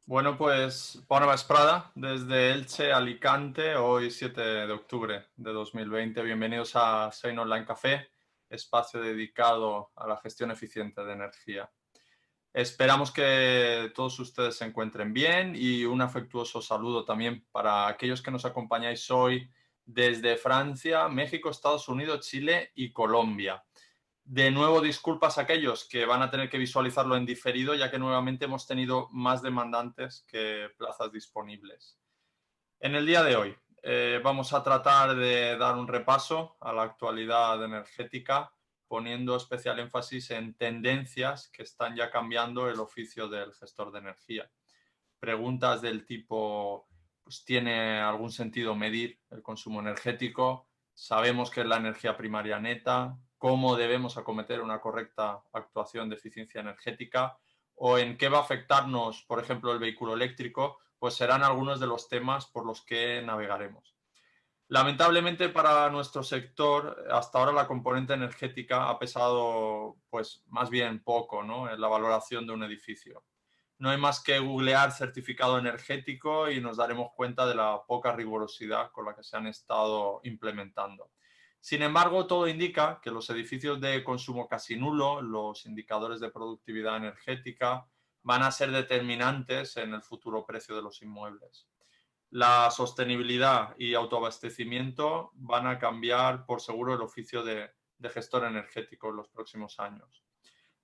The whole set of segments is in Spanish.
Bueno, pues bona vesprada desde Elche, Alicante, hoy 7 de octubre de 2020. Bienvenidos a Sein Online Café, espacio dedicado a la gestión eficiente de energía. Esperamos que todos ustedes se encuentren bien y un afectuoso saludo también para aquellos que nos acompañáis hoy desde Francia, México, Estados Unidos, Chile y Colombia. De nuevo, disculpas a aquellos que van a tener que visualizarlo en diferido, ya que nuevamente hemos tenido más demandantes que plazas disponibles. En el día de hoy vamos a tratar de dar un repaso a la actualidad energética, poniendo especial énfasis en tendencias que están ya cambiando el oficio del gestor de energía. Preguntas del tipo, pues, ¿tiene algún sentido medir el consumo energético? ¿Sabemos qué es la energía primaria neta? ¿Cómo debemos acometer una correcta actuación de eficiencia energética? ¿O en qué va a afectarnos, por ejemplo, el vehículo eléctrico? Pues serán algunos de los temas por los que navegaremos. Lamentablemente para nuestro sector, hasta ahora la componente energética ha pesado, pues, más bien poco, ¿no?, en la valoración de un edificio. No hay más que googlear certificado energético y nos daremos cuenta de la poca rigurosidad con la que se han estado implementando. Sin embargo, todo indica que los edificios de consumo casi nulo, los indicadores de productividad energética, van a ser determinantes en el futuro precio de los inmuebles. La sostenibilidad y autoabastecimiento van a cambiar por seguro el oficio de gestor energético en los próximos años.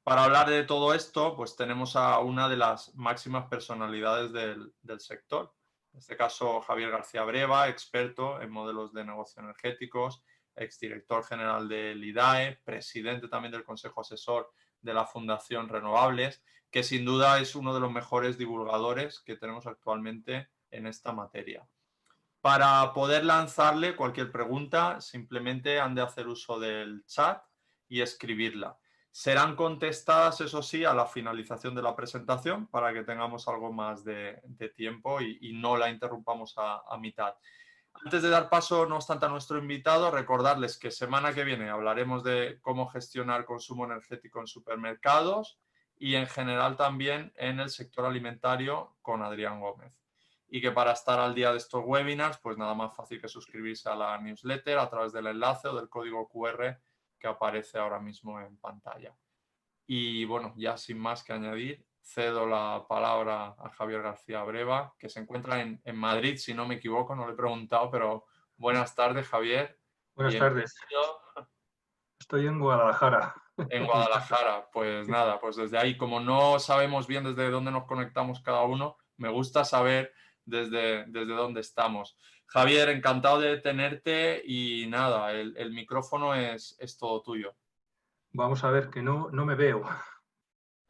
Para hablar de todo esto, pues tenemos a una de las máximas personalidades del sector. En este caso, Javier García Breva, experto en modelos de negocio energéticos, exdirector general del IDAE, presidente también del Consejo Asesor de la Fundación Renovables, que sin duda es uno de los mejores divulgadores que tenemos actualmente en esta materia. Para poder lanzarle cualquier pregunta, simplemente han de hacer uso del chat y escribirla. Serán contestadas, eso sí, a la finalización de la presentación para que tengamos algo más de tiempo y no la interrumpamos a mitad. Antes de dar paso, no obstante, a nuestro invitado, recordarles que semana que viene hablaremos de cómo gestionar consumo energético en supermercados y en general también en el sector alimentario con Adrián Gómez. Y que para estar al día de estos webinars, pues nada más fácil que suscribirse a la newsletter a través del enlace o del código QR que aparece ahora mismo en pantalla. Y bueno, ya sin más que añadir, cedo la palabra a Javier García Breva, que se encuentra en Madrid, si no me equivoco, no le he preguntado, pero buenas tardes, Javier. Buenas tardes. Bienvenido Estoy en Guadalajara. en Me encanta. Guadalajara. Pues Sí. nada, pues desde ahí, como no sabemos bien desde dónde nos conectamos cada uno, me gusta saber desde dónde estamos. Javier, encantado de tenerte y nada, el micrófono es todo tuyo. Vamos a ver, que no me veo.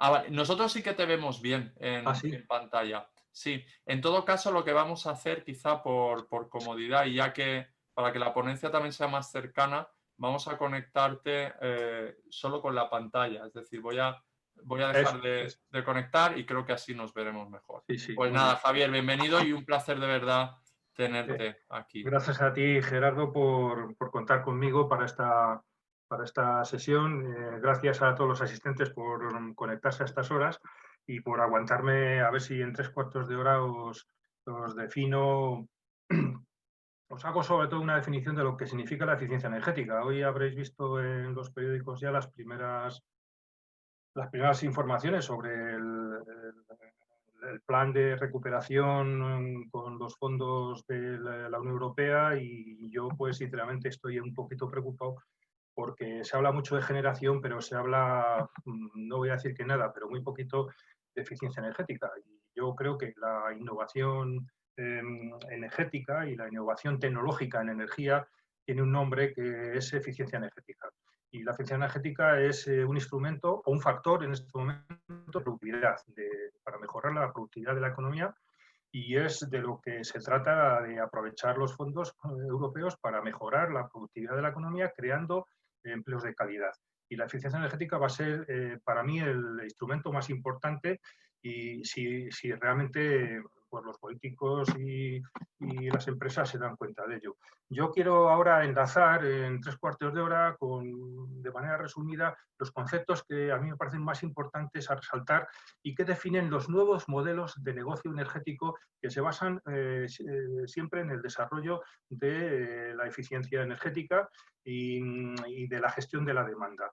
Ah, vale. Nosotros sí que te vemos bien Ah, sí. en pantalla. Sí, en todo caso lo que vamos a hacer, quizá por comodidad y ya que para que la ponencia también sea más cercana, vamos a conectarte solo con la pantalla. Es decir, voy a Eso, dejar eso. de conectar y creo que así nos veremos mejor. Sí, sí, Pues muy nada, bien. Javier, bienvenido y un placer de verdad Eh, tenerte aquí. Gracias a ti, Gerardo, por contar conmigo para esta sesión. Gracias a todos los asistentes por conectarse a estas horas y por aguantarme a ver si en 3/4 de hora os defino. Os hago sobre todo una definición de lo que significa la eficiencia energética. Hoy habréis visto en los periódicos ya las primeras informaciones sobre el plan de recuperación con los fondos de la Unión Europea, y yo, pues, sinceramente estoy un poquito preocupado porque se habla mucho de generación, pero se habla, no voy a decir que nada, pero muy poquito de eficiencia energética. Y yo creo que la innovación energética y la innovación tecnológica en energía tiene un nombre, que es eficiencia energética. Y la eficiencia energética es un instrumento o un factor en este momento de productividad, para mejorar la productividad de la economía, y es de lo que se trata, de aprovechar los fondos europeos para mejorar la productividad de la economía, creando empleos de calidad. Y la eficiencia energética va a ser, para mí, el instrumento más importante, y si realmente pues los políticos y las empresas se dan cuenta de ello. Yo quiero ahora enlazar en 3/4 de hora, de manera resumida, los conceptos que a mí me parecen más importantes a resaltar y que definen los nuevos modelos de negocio energético que se basan siempre en el desarrollo de la eficiencia energética y de la gestión de la demanda.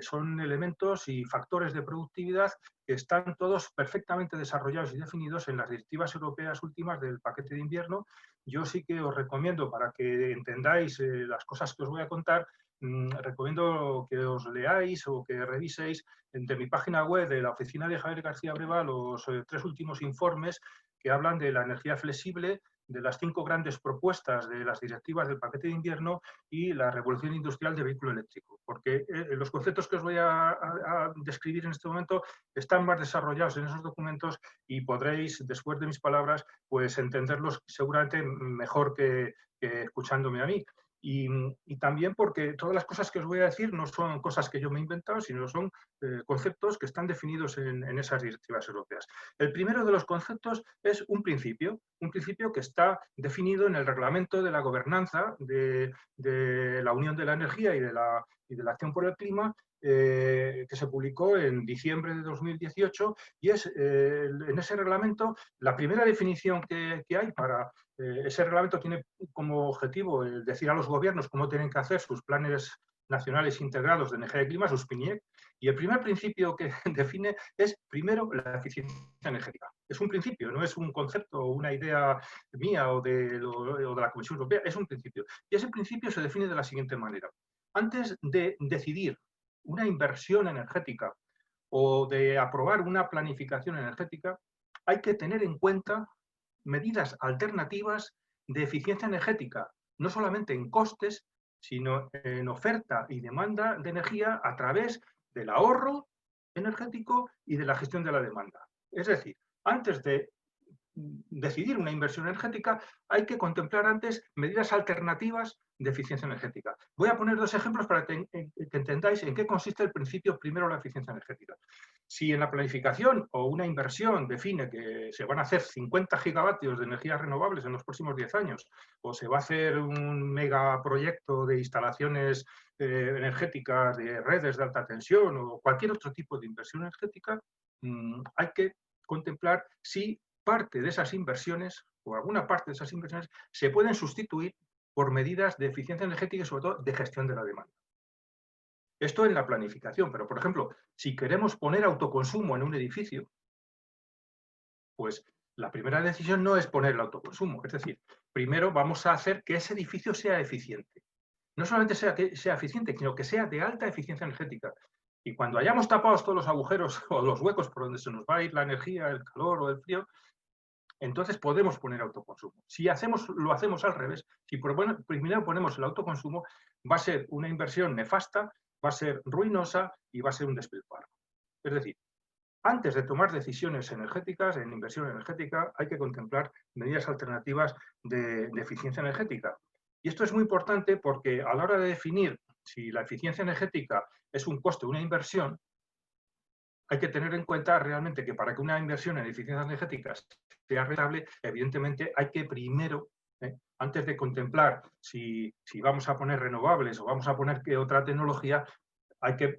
Son elementos y factores de productividad que están todos perfectamente desarrollados y definidos en las directivas europeas últimas del paquete de invierno. Yo sí que os recomiendo, para que entendáis las cosas que os voy a contar, recomiendo que os leáis o que reviséis de mi página web de la oficina de Javier García Breva los 3 últimos informes que hablan de la energía flexible, de las 5 grandes propuestas de las directivas del paquete de invierno y la revolución industrial del vehículo eléctrico, porque los conceptos que os voy a describir en este momento están más desarrollados en esos documentos y podréis, después de mis palabras, pues entenderlos seguramente mejor que escuchándome a mí. Y también porque todas las cosas que os voy a decir no son cosas que yo me he inventado, sino son conceptos que están definidos en esas directivas europeas. El primero de los conceptos es un principio que está definido en el reglamento de la gobernanza de la Unión de la Energía y de la Acción por el Clima, que se publicó en diciembre de 2018, y es en ese reglamento la primera definición que hay para ese reglamento tiene como objetivo decir a los gobiernos cómo tienen que hacer sus planes nacionales integrados de energía y clima, sus PNIEC, y el primer principio que define es, primero, la eficiencia energética. Es un principio, no es un concepto o una idea mía o de la Comisión Europea, es un principio. Y ese principio se define de la siguiente manera. Antes de decidir una inversión energética o de aprobar una planificación energética, hay que tener en cuenta medidas alternativas de eficiencia energética, no solamente en costes, sino en oferta y demanda de energía a través del ahorro energético y de la gestión de la demanda. Es decir, antes de decidir una inversión energética, hay que contemplar antes medidas alternativas de eficiencia energética. Voy a poner 2 ejemplos para que entendáis en qué consiste el principio primero la eficiencia energética. Si en la planificación o una inversión define que se van a hacer 50 gigavatios de energías renovables en los próximos 10 años, o se va a hacer un megaproyecto de instalaciones energéticas, de redes de alta tensión o cualquier otro tipo de inversión energética, hay que contemplar si parte de esas inversiones o alguna parte de esas inversiones se pueden sustituir por medidas de eficiencia energética y sobre todo de gestión de la demanda. Esto en la planificación, pero por ejemplo, si queremos poner autoconsumo en un edificio, pues la primera decisión no es poner el autoconsumo, es decir, primero vamos a hacer que ese edificio sea eficiente. No solamente sea eficiente, sino que sea de alta eficiencia energética. Y cuando hayamos tapado todos los agujeros o los huecos por donde se nos va a ir la energía, el calor o el frío, entonces podemos poner autoconsumo. Si lo hacemos al revés, si primero ponemos el autoconsumo, va a ser una inversión nefasta, va a ser ruinosa y va a ser un despilfarro. Es decir, antes de tomar decisiones energéticas, en inversión energética, hay que contemplar medidas alternativas de eficiencia energética. Y esto es muy importante porque a la hora de definir si la eficiencia energética es un coste o una inversión, hay que tener en cuenta realmente que para que una inversión en eficiencia energética sea rentable, evidentemente hay que primero, antes de contemplar si vamos a poner renovables o vamos a poner qué otra tecnología, hay que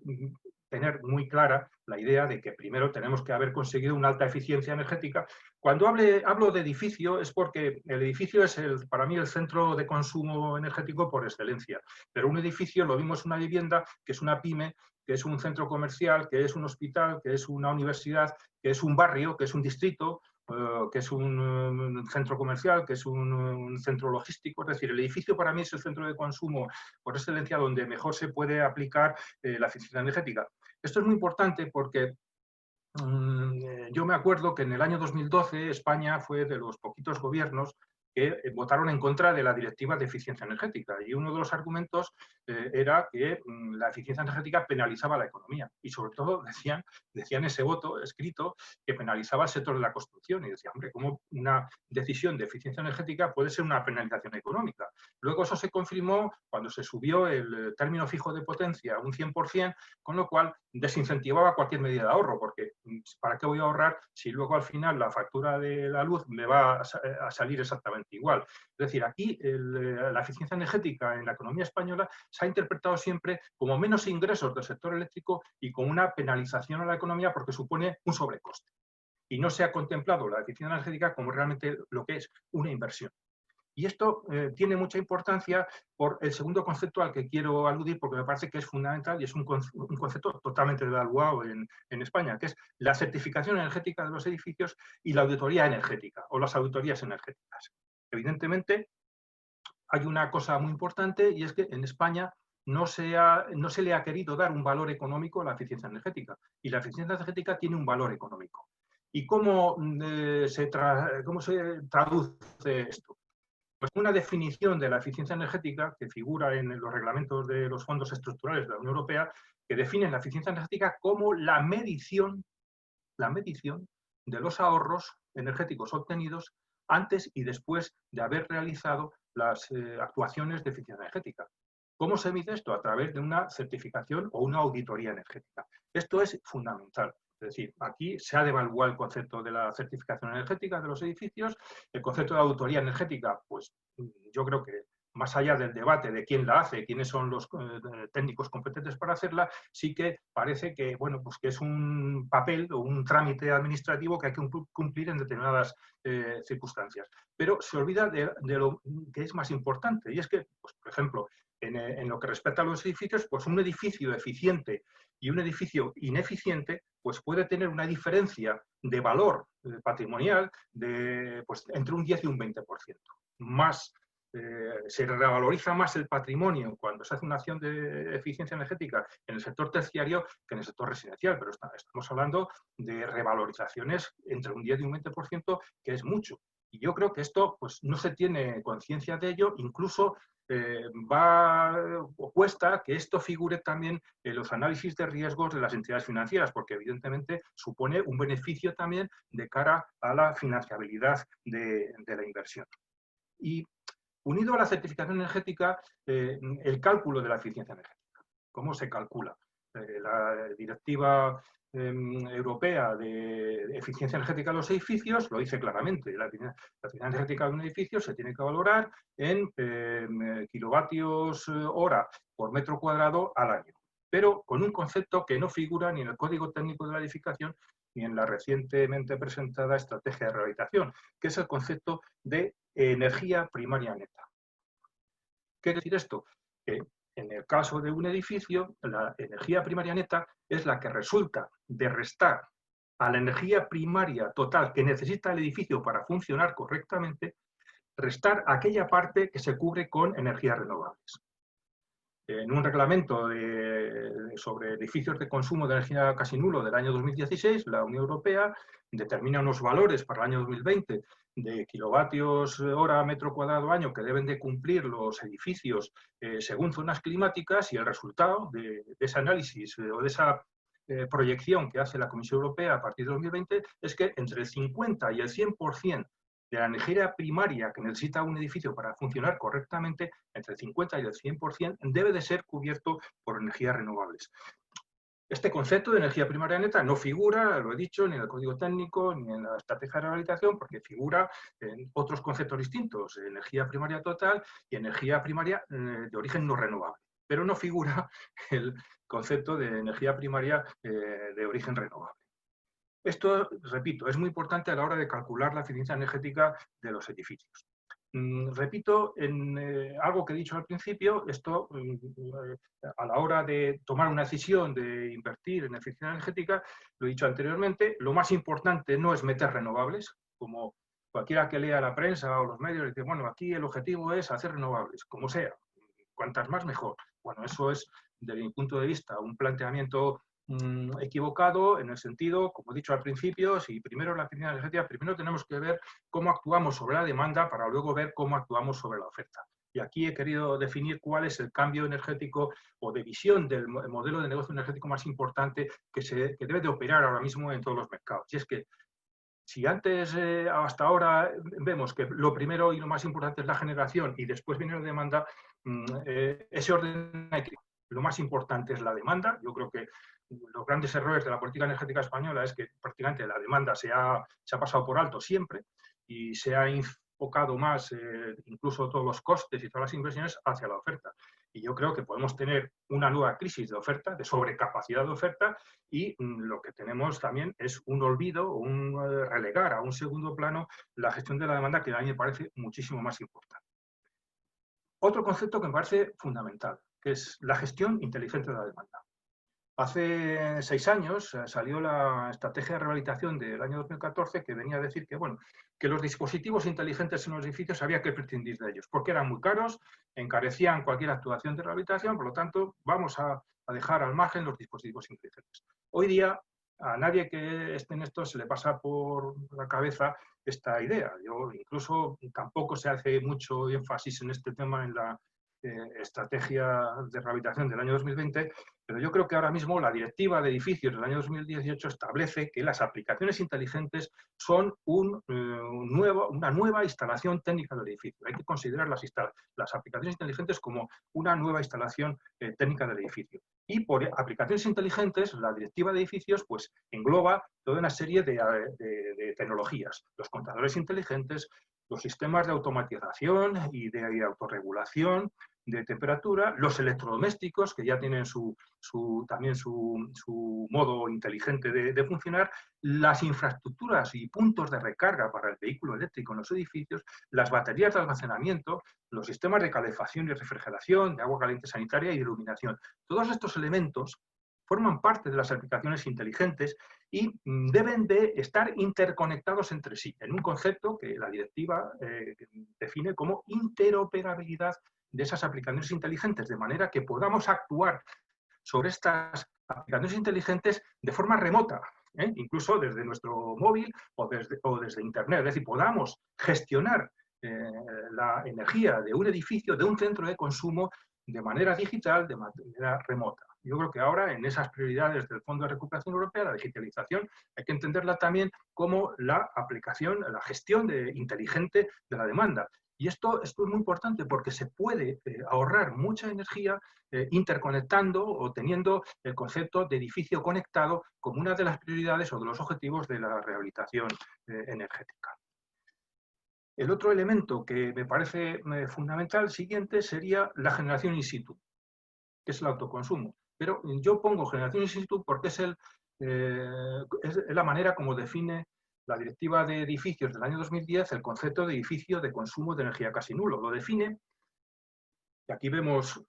tener muy clara la idea de que primero tenemos que haber conseguido una alta eficiencia energética. Cuando hablo de edificio es porque el edificio es para mí el centro de consumo energético por excelencia. Pero un edificio, lo mismo es una vivienda, que es una pyme, que es un centro comercial, que es un hospital, que es una universidad, que es un barrio, que es un distrito, que es un centro comercial, que es un centro logístico. Es decir, el edificio para mí es el centro de consumo por excelencia donde mejor se puede aplicar la eficiencia energética. Esto es muy importante porque yo me acuerdo que en el año 2012 España fue de los poquitos gobiernos que votaron en contra de la Directiva de Eficiencia Energética. Y uno de los argumentos era que la eficiencia energética penalizaba la economía y sobre todo decían ese voto escrito que penalizaba el sector de la construcción y decían, hombre, ¿cómo una decisión de eficiencia energética puede ser una penalización económica? Luego eso se confirmó cuando se subió el término fijo de potencia a un 100%, con lo cual desincentivaba cualquier medida de ahorro, porque ¿para qué voy a ahorrar si luego al final la factura de la luz me va a salir exactamente igual? Es decir, aquí la eficiencia energética en la economía española se ha interpretado siempre como menos ingresos del sector eléctrico y como una penalización a la economía porque supone un sobrecoste. Y no se ha contemplado la eficiencia energética como realmente lo que es una inversión. Y esto tiene mucha importancia por el segundo concepto al que quiero aludir, porque me parece que es fundamental y es un concepto totalmente devaluado en España, que es la certificación energética de los edificios y la auditoría energética o las auditorías energéticas. Evidentemente, hay una cosa muy importante y es que en España no se le ha querido dar un valor económico a la eficiencia energética. Y la eficiencia energética tiene un valor económico. ¿Y cómo se traduce esto? Pues una definición de la eficiencia energética que figura en los reglamentos de los fondos estructurales de la Unión Europea, que definen la eficiencia energética como la medición de los ahorros energéticos obtenidos antes y después de haber realizado las actuaciones de eficiencia energética. ¿Cómo se mide esto? A través de una certificación o una auditoría energética. Esto es fundamental. Es decir, aquí se ha devaluado el concepto de la certificación energética de los edificios, el concepto de auditoría energética, pues yo creo que más allá del debate de quién la hace, quiénes son los técnicos competentes para hacerla, sí que parece que, bueno, pues que es un papel o un trámite administrativo que hay que cumplir en determinadas circunstancias. Pero se olvida de lo que es más importante, y es que, pues, por ejemplo, en lo que respecta a los edificios, pues un edificio eficiente y un edificio ineficiente, pues puede tener una diferencia de valor patrimonial de, pues, entre un 10 y un 20%. Más se revaloriza más el patrimonio cuando se hace una acción de eficiencia energética en el sector terciario que en el sector residencial, pero estamos hablando de revalorizaciones entre un 10 y un 20%, que es mucho. Y yo creo que esto, pues, no se tiene conciencia de ello, incluso cuesta que esto figure también en los análisis de riesgos de las entidades financieras, porque evidentemente supone un beneficio también de cara a la financiabilidad de la inversión. Y unido a la certificación energética, el cálculo de la eficiencia energética. ¿Cómo se calcula? La directiva europea de eficiencia energética de los edificios lo dice claramente. La eficiencia energética de un edificio se tiene que valorar en kilovatios hora por metro cuadrado al año, pero con un concepto que no figura ni en el Código Técnico de la Edificación ni en la recientemente presentada Estrategia de Rehabilitación, que es el concepto de energía primaria neta. ¿Qué quiere decir esto? Que en el caso de un edificio, la energía primaria neta es la que resulta de restar a la energía primaria total que necesita el edificio para funcionar correctamente, restar aquella parte que se cubre con energías renovables. En un reglamento sobre edificios de consumo de energía casi nulo del año 2016, la Unión Europea determina unos valores para el año 2020 de kilovatios hora metro cuadrado año que deben de cumplir los edificios según zonas climáticas, y el resultado de ese análisis o de esa proyección que hace la Comisión Europea a partir de 2020 es que entre el 50 y el 100% de la energía primaria que necesita un edificio para funcionar correctamente, entre el 50 y el 100%, debe de ser cubierto por energías renovables. Este concepto de energía primaria neta no figura, lo he dicho, ni en el Código Técnico ni en la Estrategia de Rehabilitación, porque figura en otros conceptos distintos, energía primaria total y energía primaria de origen no renovable. Pero no figura el concepto de energía primaria de origen renovable. Esto, repito, es muy importante a la hora de calcular la eficiencia energética de los edificios. Repito, en algo que he dicho al principio, esto a la hora de tomar una decisión de invertir en eficiencia energética, lo he dicho anteriormente, lo más importante no es meter renovables, como cualquiera que lea la prensa o los medios dice, bueno, aquí el objetivo es hacer renovables, como sea, cuantas más mejor. Bueno, eso es, desde mi punto de vista, un planteamiento equivocado en el sentido, como he dicho al principio, si primero la eficiencia energética, primero tenemos que ver cómo actuamos sobre la demanda para luego ver cómo actuamos sobre la oferta. Y aquí he querido definir cuál es el cambio energético o de visión del modelo de negocio energético más importante que debe de operar ahora mismo en todos los mercados. Y es que si antes, hasta ahora, vemos que lo primero y lo más importante es la generación y después viene la demanda, ese orden hay que... Lo más importante es la demanda. Yo creo que los grandes errores de la política energética española es que prácticamente la demanda se ha pasado por alto siempre y se ha enfocado más, incluso todos los costes y todas las inversiones, hacia la oferta. Y yo creo que podemos tener una nueva crisis de oferta, de sobrecapacidad de oferta, y lo que tenemos también es un olvido o un relegar a un segundo plano la gestión de la demanda, que a mí me parece muchísimo más importante. Otro concepto que me parece fundamental, que es la gestión inteligente de la demanda. Hace 6 años salió la estrategia de rehabilitación del año 2014 que venía a decir que, bueno, que los dispositivos inteligentes en los edificios había que prescindir de ellos, porque eran muy caros, encarecían cualquier actuación de rehabilitación, por lo tanto, vamos a dejar al margen los dispositivos inteligentes. Hoy día, a nadie que esté en esto se le pasa por la cabeza esta idea. Yo incluso tampoco se hace mucho énfasis en este tema en la estrategia de rehabilitación del año 2020, pero yo creo que ahora mismo la directiva de edificios del año 2018 establece que las aplicaciones inteligentes son una nueva instalación técnica del edificio. Hay que considerar las aplicaciones inteligentes como una nueva instalación técnica del edificio. Y por aplicaciones inteligentes, la directiva de edificios pues, engloba toda una serie de tecnologías. Los contadores inteligentes, los sistemas de automatización y de autorregulación de temperatura, los electrodomésticos, que ya tienen también su modo inteligente de funcionar, las infraestructuras y puntos de recarga para el vehículo eléctrico en los edificios, las baterías de almacenamiento, los sistemas de calefacción y refrigeración, de agua caliente sanitaria y de iluminación. Todos estos elementos forman parte de las aplicaciones inteligentes y deben de estar interconectados entre sí, en un concepto que la directiva define como interoperabilidad de esas aplicaciones inteligentes, de manera que podamos actuar sobre estas aplicaciones inteligentes de forma remota, incluso desde nuestro móvil o desde Internet, es decir, podamos gestionar la energía de un edificio, de un centro de consumo, de manera digital, de manera remota. Yo creo que ahora, en esas prioridades del Fondo de Recuperación Europea, la digitalización, hay que entenderla también como la aplicación, la gestión inteligente de la demanda. Y esto es muy importante porque se puede ahorrar mucha energía interconectando o teniendo el concepto de edificio conectado como una de las prioridades o de los objetivos de la rehabilitación energética. El otro elemento que me parece fundamental, siguiente, sería la generación in situ, que es el autoconsumo. Pero yo pongo generación in situ porque es la manera como define la Directiva de Edificios del año 2010 el concepto de edificio de consumo de energía casi nulo. Lo define, y aquí vemos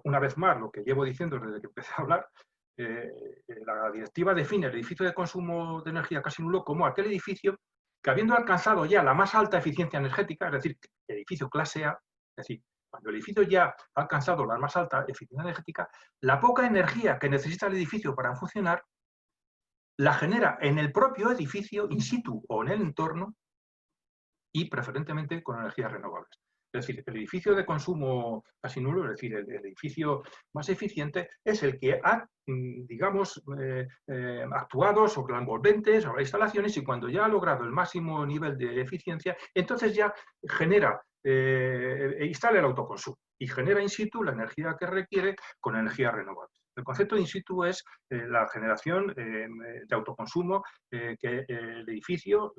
una vez más lo que llevo diciendo desde que empecé a hablar. La directiva define el edificio de consumo de energía casi nulo como aquel edificio que, habiendo alcanzado ya la más alta eficiencia energética, es decir, edificio clase A, es decir, cuando el edificio ya ha alcanzado la más alta eficiencia energética, la poca energía que necesita el edificio para funcionar la genera en el propio edificio, in situ o en el entorno, y preferentemente con energías renovables. Es decir, el edificio de consumo casi nulo, es decir, el edificio más eficiente, es el que ha, digamos, actuado sobre las envolventes, sobre las instalaciones, y cuando ya ha logrado el máximo nivel de eficiencia, entonces ya genera e instala el autoconsumo y genera in situ la energía que requiere con energías renovables. El concepto de in situ es la generación de autoconsumo que el edificio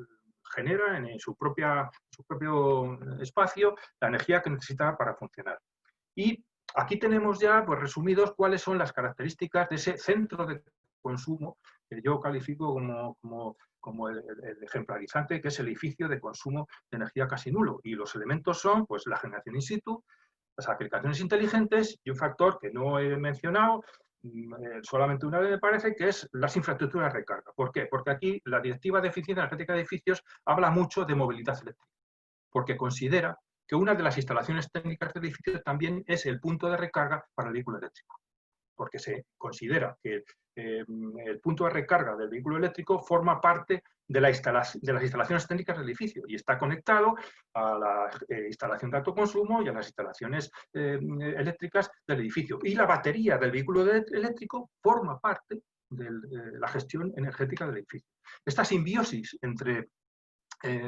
genera en su propio espacio la energía que necesita para funcionar. Y aquí tenemos ya pues, resumidos cuáles son las características de ese centro de consumo que yo califico como el ejemplarizante, que es el edificio de consumo de energía casi nulo. Y los elementos son pues, la generación in situ, las aplicaciones inteligentes y un factor que no he mencionado, solamente una vez me parece, que es las infraestructuras de recarga. ¿Por qué? Porque aquí la Directiva de Eficiencia Energética de Edificios habla mucho de movilidad eléctrica, porque considera que una de las instalaciones técnicas del edificio también es el punto de recarga para el vehículo eléctrico, porque se considera que el punto de recarga del vehículo eléctrico forma parte de las instalaciones técnicas del edificio y está conectado a la instalación de alto consumo y a las instalaciones eléctricas del edificio. Y la batería del vehículo eléctrico forma parte de la gestión energética del edificio. Esta simbiosis entre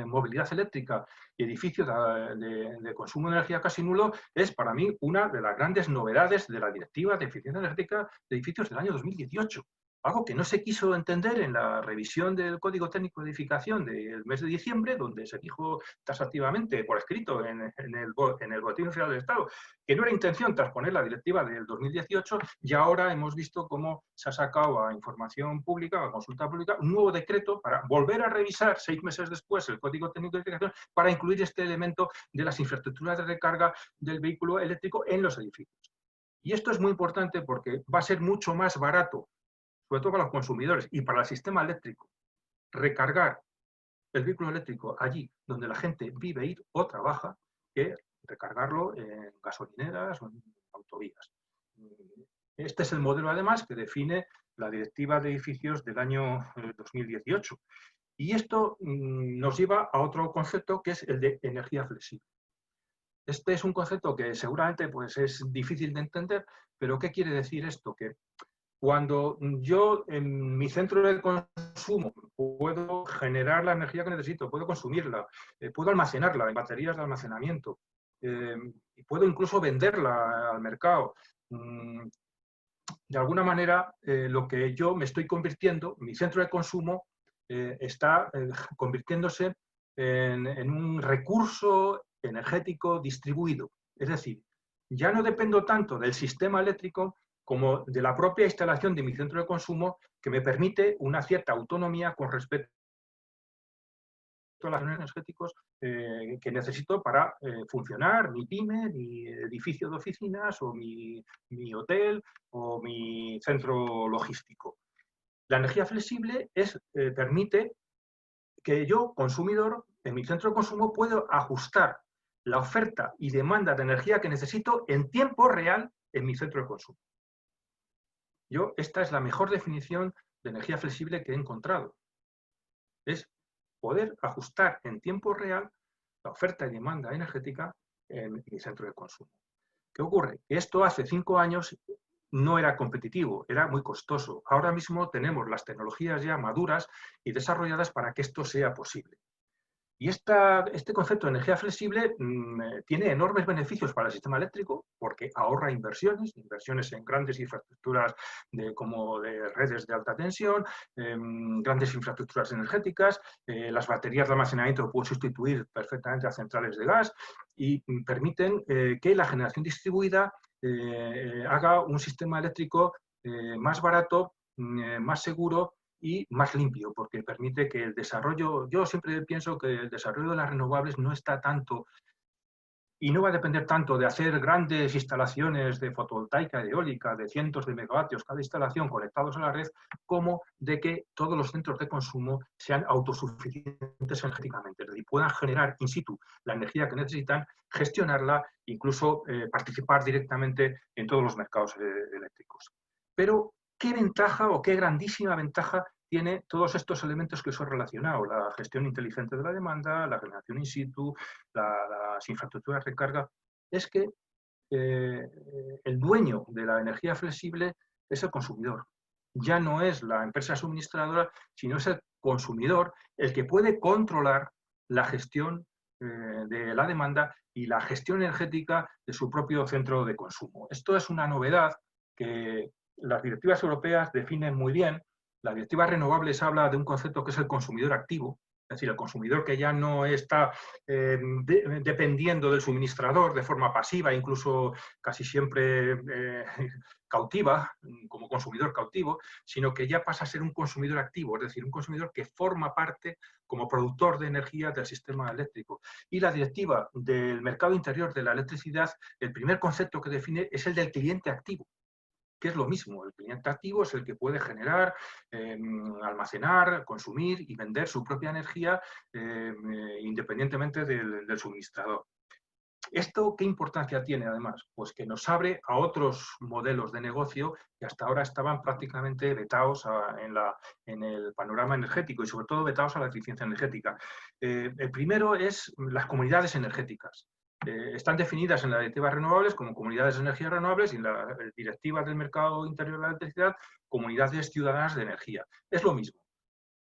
movilidad eléctrica y edificios de consumo de energía casi nulo es para mí una de las grandes novedades de la Directiva de Eficiencia Energética de Edificios del año 2018. Algo que no se quiso entender en la revisión del Código Técnico de Edificación del mes de diciembre, donde se dijo taxativamente por escrito en el Boletín Oficial del Estado que no era intención transponer la directiva del 2018, y ahora hemos visto cómo se ha sacado a información pública, a consulta pública, un nuevo decreto para volver a revisar 6 meses después el Código Técnico de Edificación para incluir este elemento de las infraestructuras de recarga del vehículo eléctrico en los edificios. Y esto es muy importante porque va a ser mucho más barato, sobre todo para los consumidores y para el sistema eléctrico, recargar el vehículo eléctrico allí donde la gente vive o trabaja, que recargarlo en gasolineras o en autovías. Este es el modelo, además, que define la Directiva de Edificios del año 2018. Y esto nos lleva a otro concepto, que es el de energía flexible. Este es un concepto que seguramente pues, es difícil de entender, pero ¿qué quiere decir esto? Que cuando yo en mi centro de consumo puedo generar la energía que necesito, puedo consumirla, puedo almacenarla en baterías de almacenamiento, y puedo incluso venderla al mercado. De alguna manera, lo que yo me estoy convirtiendo, mi centro de consumo, está convirtiéndose en un recurso energético distribuido. Es decir, ya no dependo tanto del sistema eléctrico como de la propia instalación de mi centro de consumo, que me permite una cierta autonomía con respecto a los energéticos que necesito para funcionar mi pyme, mi edificio de oficinas o mi hotel o mi centro logístico. La energía flexible permite que yo, consumidor, en mi centro de consumo, puedo ajustar la oferta y demanda de energía que necesito en tiempo real en mi centro de consumo. Esta es la mejor definición de energía flexible que he encontrado. Es poder ajustar en tiempo real la oferta y demanda energética en mi centro de consumo. ¿Qué ocurre? Que esto hace 5 años no era competitivo, era muy costoso. Ahora mismo tenemos las tecnologías ya maduras y desarrolladas para que esto sea posible. Y este concepto de energía flexible tiene enormes beneficios para el sistema eléctrico porque ahorra inversiones en grandes infraestructuras como de redes de alta tensión, grandes infraestructuras energéticas, las baterías de almacenamiento pueden sustituir perfectamente a centrales de gas y permiten que la generación distribuida haga un sistema eléctrico más barato, más seguro y más limpio, porque permite que el desarrollo, yo siempre pienso que el desarrollo de las renovables no está tanto y no va a depender tanto de hacer grandes instalaciones de fotovoltaica, de eólica, de cientos de megavatios cada instalación conectados a la red, como de que todos los centros de consumo sean autosuficientes energéticamente, es decir, puedan generar in situ la energía que necesitan, gestionarla, incluso participar directamente en todos los mercados eléctricos. Pero ¿qué ventaja o qué grandísima ventaja tiene todos estos elementos que os he relacionado? La gestión inteligente de la demanda, la generación in situ, las infraestructuras de recarga. Es que el dueño de la energía flexible es el consumidor. Ya no es la empresa suministradora, sino es el consumidor el que puede controlar la gestión de la demanda y la gestión energética de su propio centro de consumo. Esto es una novedad que las directivas europeas definen muy bien. La directiva renovables habla de un concepto que es el consumidor activo, es decir, el consumidor que ya no está dependiendo del suministrador de forma pasiva, incluso casi siempre cautiva, como consumidor cautivo, sino que ya pasa a ser un consumidor activo, es decir, un consumidor que forma parte como productor de energía del sistema eléctrico. Y la directiva del mercado interior de la electricidad, el primer concepto que define es el del cliente activo, que es lo mismo. El cliente activo es el que puede generar, almacenar, consumir y vender su propia energía independientemente del suministrador. ¿Esto qué importancia tiene además? Pues que nos abre a otros modelos de negocio que hasta ahora estaban prácticamente vetados en el panorama energético y sobre todo vetados a la eficiencia energética. El primero es las comunidades energéticas. Están definidas en la Directiva de Renovables como comunidades de energías renovables y en la Directiva del Mercado Interior de la Electricidad comunidades ciudadanas de energía. Es lo mismo.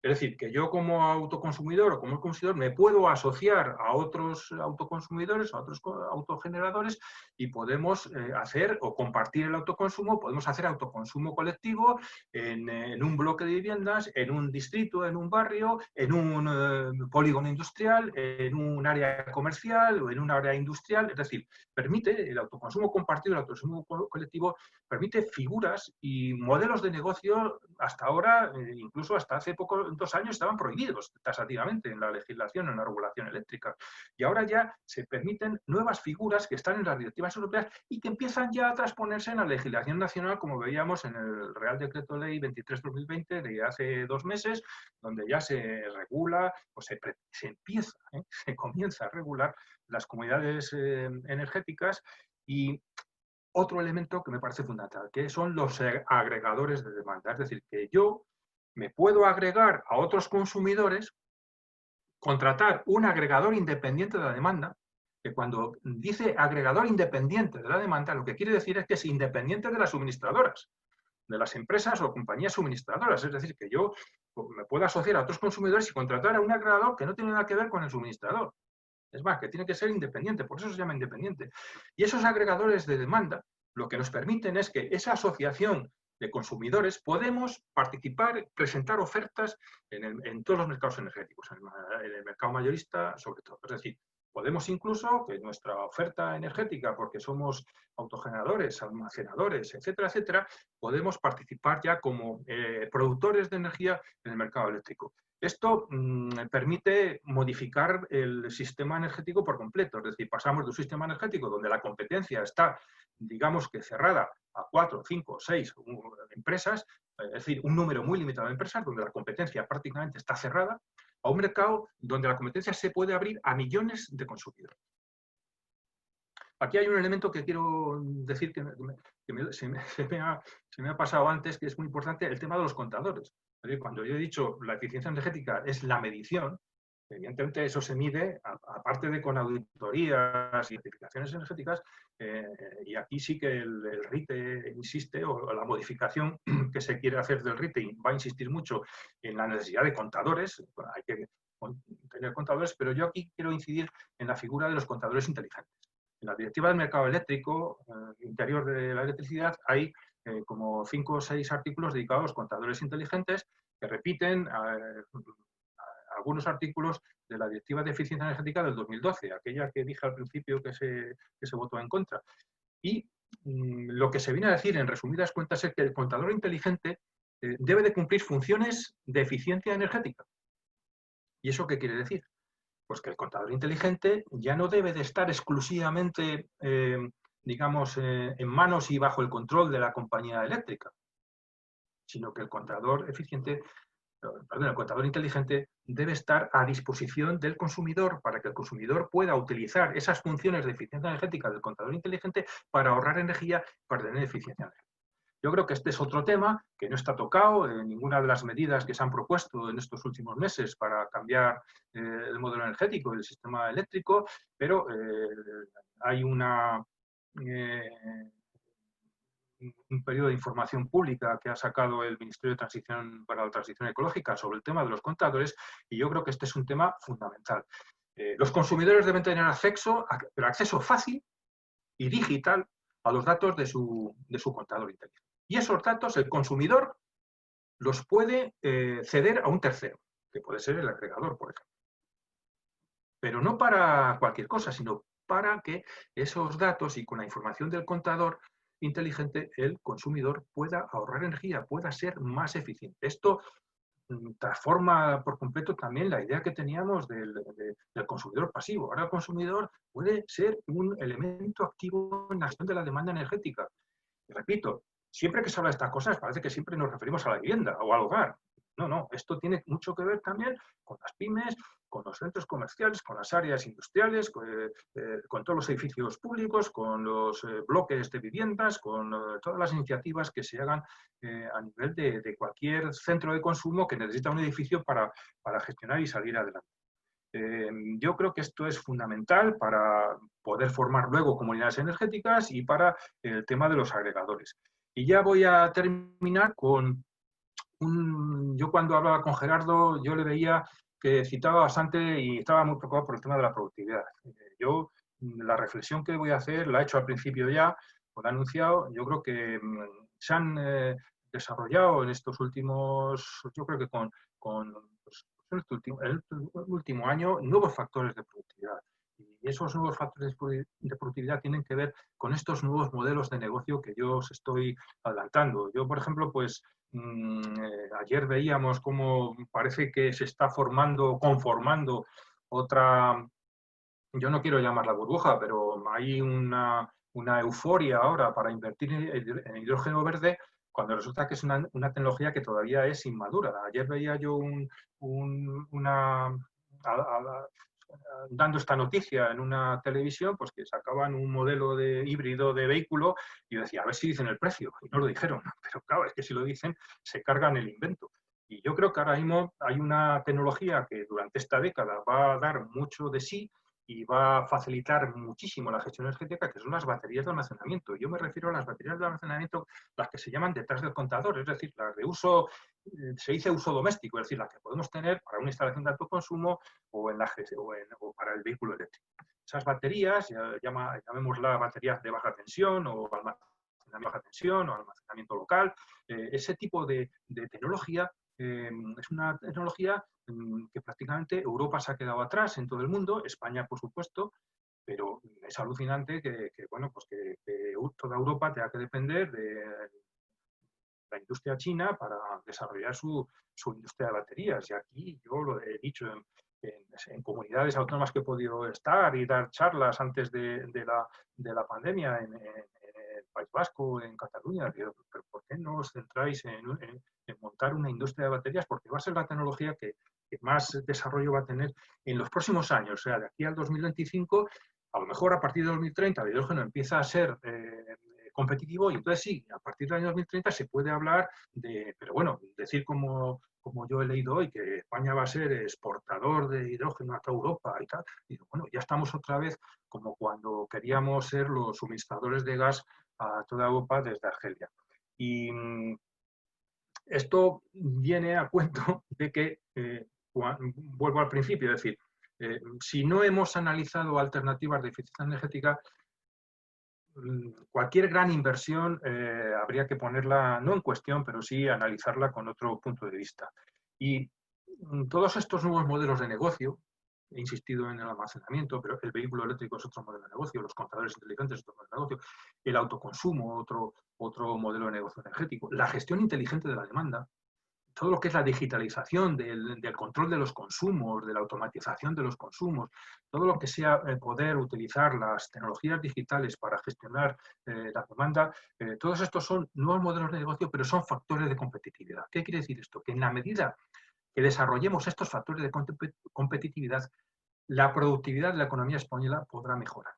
Es decir, que yo como autoconsumidor o como consumidor me puedo asociar a otros autoconsumidores, a otros autogeneradores y podemos hacer o compartir el autoconsumo, podemos hacer autoconsumo colectivo en un bloque de viviendas, en un distrito, en un barrio, en un polígono industrial, en un área comercial o en un área industrial. Es decir, permite el autoconsumo compartido, el autoconsumo colectivo, permite figuras y modelos de negocio hasta ahora, incluso hasta hace poco 2 años estaban prohibidos taxativamente en la legislación, en la regulación eléctrica. Y ahora ya se permiten nuevas figuras que están en las directivas europeas y que empiezan ya a transponerse en la legislación nacional, como veíamos en el Real Decreto Ley 23/2020 de hace 2 meses, donde ya se regula, o se empieza, se comienza a regular las comunidades energéticas. Y otro elemento que me parece fundamental, que son los agregadores de demanda. Es decir, que yo me puedo agregar a otros consumidores, contratar un agregador independiente de la demanda, que cuando dice agregador independiente de la demanda, lo que quiere decir es que es independiente de las suministradoras, de las empresas o compañías suministradoras. Es decir, que yo me puedo asociar a otros consumidores y contratar a un agregador que no tiene nada que ver con el suministrador. Es más, que tiene que ser independiente, por eso se llama independiente. Y esos agregadores de demanda lo que nos permiten es que esa asociación de consumidores podemos participar, presentar ofertas en todos los mercados energéticos, en el mercado mayorista sobre todo. Es decir, podemos incluso que nuestra oferta energética, porque somos autogeneradores, almacenadores, etcétera, etcétera, podemos participar ya como productores de energía en el mercado eléctrico. Esto permite modificar el sistema energético por completo, es decir, pasamos de un sistema energético donde la competencia está, digamos que cerrada a 4, 5, 6 empresas, es decir, un número muy limitado de empresas, donde la competencia prácticamente está cerrada, a un mercado donde la competencia se puede abrir a millones de consumidores. Aquí hay un elemento que quiero decir que se me ha pasado antes, que es muy importante, el tema de los contadores. Cuando yo he dicho la eficiencia energética es la medición, evidentemente eso se mide, aparte de con auditorías y certificaciones energéticas, y aquí sí que el RITE insiste, o la modificación que se quiere hacer del RITE va a insistir mucho en la necesidad de contadores, hay que tener contadores, pero yo aquí quiero incidir en la figura de los contadores inteligentes. En la Directiva del Mercado Eléctrico, interior de la electricidad, hay como 5 o 6 artículos dedicados a los contadores inteligentes que repiten algunos artículos de la Directiva de Eficiencia Energética del 2012, aquella que dije al principio que se votó en contra. Y lo que se viene a decir en resumidas cuentas es que el contador inteligente debe de cumplir funciones de eficiencia energética. ¿Y eso qué quiere decir? Pues que el contador inteligente ya no debe de estar exclusivamente, digamos, en manos y bajo el control de la compañía eléctrica, sino que el contador inteligente debe estar a disposición del consumidor para que el consumidor pueda utilizar esas funciones de eficiencia energética del contador inteligente para ahorrar energía, para tener eficiencia energética. Yo creo que este es otro tema que no está tocado en ninguna de las medidas que se han propuesto en estos últimos meses para cambiar el modelo energético y el sistema eléctrico, pero hay un periodo de información pública que ha sacado el Ministerio de Transición para la Transición Ecológica sobre el tema de los contadores y yo creo que este es un tema fundamental. Los consumidores deben tener acceso, pero acceso fácil y digital a los datos de su contador inteligente. Y esos datos el consumidor los puede ceder a un tercero, que puede ser el agregador, por ejemplo. Pero no para cualquier cosa, sino para que esos datos y con la información del contador inteligente el consumidor pueda ahorrar energía, pueda ser más eficiente. Esto transforma por completo también la idea que teníamos del consumidor pasivo. Ahora el consumidor puede ser un elemento activo en la gestión de la demanda energética. Y repito, siempre que se habla de estas cosas parece que siempre nos referimos a la vivienda o al hogar. No, esto tiene mucho que ver también con las pymes, con los centros comerciales, con las áreas industriales, con todos los edificios públicos, con los bloques de viviendas, con todas las iniciativas que se hagan a nivel de cualquier centro de consumo que necesita un edificio para gestionar y salir adelante. Yo creo que esto es fundamental para poder formar luego comunidades energéticas y para el tema de los agregadores. Y ya voy a terminar con yo cuando hablaba con Gerardo, yo le veía que citaba bastante y estaba muy preocupado por el tema de la productividad. Yo, la reflexión que voy a hacer, la he hecho al principio ya, lo he anunciado, yo creo que se han desarrollado en estos últimos, yo creo que pues, en el último año, nuevos factores de productividad. Y esos nuevos factores de productividad tienen que ver con estos nuevos modelos de negocio que yo os estoy adelantando. Yo, por ejemplo, pues ayer veíamos cómo parece que se está conformando otra, yo no quiero llamarla burbuja, pero hay una euforia ahora para invertir en hidrógeno verde cuando resulta que es una tecnología que todavía es inmadura. Ayer veía yo dando esta noticia en una televisión, pues que sacaban un modelo de híbrido de vehículo y yo decía, a ver si dicen el precio. Y no lo dijeron, pero claro, es que si lo dicen, se cargan el invento. Y yo creo que ahora mismo hay una tecnología que durante esta década va a dar mucho de sí y va a facilitar muchísimo la gestión energética, que son las baterías de almacenamiento. Yo me refiero a las baterías de almacenamiento, las que se llaman detrás del contador, es decir, las de uso, se dice uso doméstico, es decir, las que podemos tener para una instalación de alto consumo o, o para el vehículo eléctrico. Esas baterías, llamémosla baterías de baja tensión o almacenamiento de baja tensión o almacenamiento local, ese tipo de tecnología es una tecnología que prácticamente Europa se ha quedado atrás en todo el mundo, España por supuesto, pero es alucinante bueno, pues que toda Europa tenga que depender de la industria china para desarrollar su industria de baterías. Y aquí yo lo he dicho en comunidades autónomas que he podido estar y dar charlas antes de la pandemia en el País Vasco, en Cataluña. Pero ¿por qué no os centráis en montar una industria de baterías? Porque va a ser la tecnología que más desarrollo va a tener en los próximos años. O sea, de aquí al 2025, a lo mejor a partir de 2030 el hidrógeno empieza a ser competitivo y entonces sí, a partir del año 2030 se puede hablar pero bueno, decir como yo he leído hoy, que España va a ser exportador de hidrógeno a toda Europa y tal, y bueno, ya estamos otra vez como cuando queríamos ser los suministradores de gas a toda Europa desde Argelia. Y esto viene a cuento de que, vuelvo al principio, es decir, si no hemos analizado alternativas de eficiencia energética, cualquier gran inversión habría que ponerla, no en cuestión, pero sí analizarla con otro punto de vista. Y todos estos nuevos modelos de negocio, he insistido en el almacenamiento, pero el vehículo eléctrico es otro modelo de negocio, los contadores inteligentes es otro modelo de negocio, el autoconsumo, otro modelo de negocio energético, la gestión inteligente de la demanda, todo lo que es la digitalización del control de los consumos, de la automatización de los consumos, todo lo que sea poder utilizar las tecnologías digitales para gestionar la demanda, todos estos son nuevos modelos de negocio, pero son factores de competitividad. ¿Qué quiere decir esto? Que en la medida que desarrollemos estos factores de competitividad, la productividad de la economía española podrá mejorar.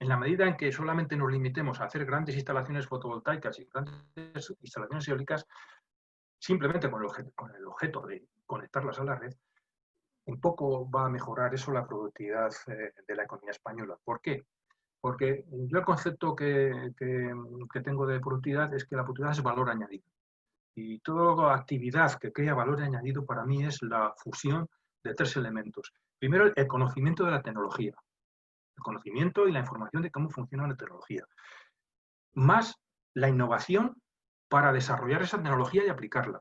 En la medida en que solamente nos limitemos a hacer grandes instalaciones fotovoltaicas y grandes instalaciones eólicas, simplemente con el objeto de conectarlas a la red, un poco va a mejorar eso la productividad de la economía española. ¿Por qué? Porque yo el concepto que tengo de productividad es que la productividad es valor añadido. Y toda actividad que crea valor añadido para mí es la fusión de tres elementos. Primero, el conocimiento de la tecnología. El conocimiento y la información de cómo funciona la tecnología. Más la innovación para desarrollar esa tecnología y aplicarla.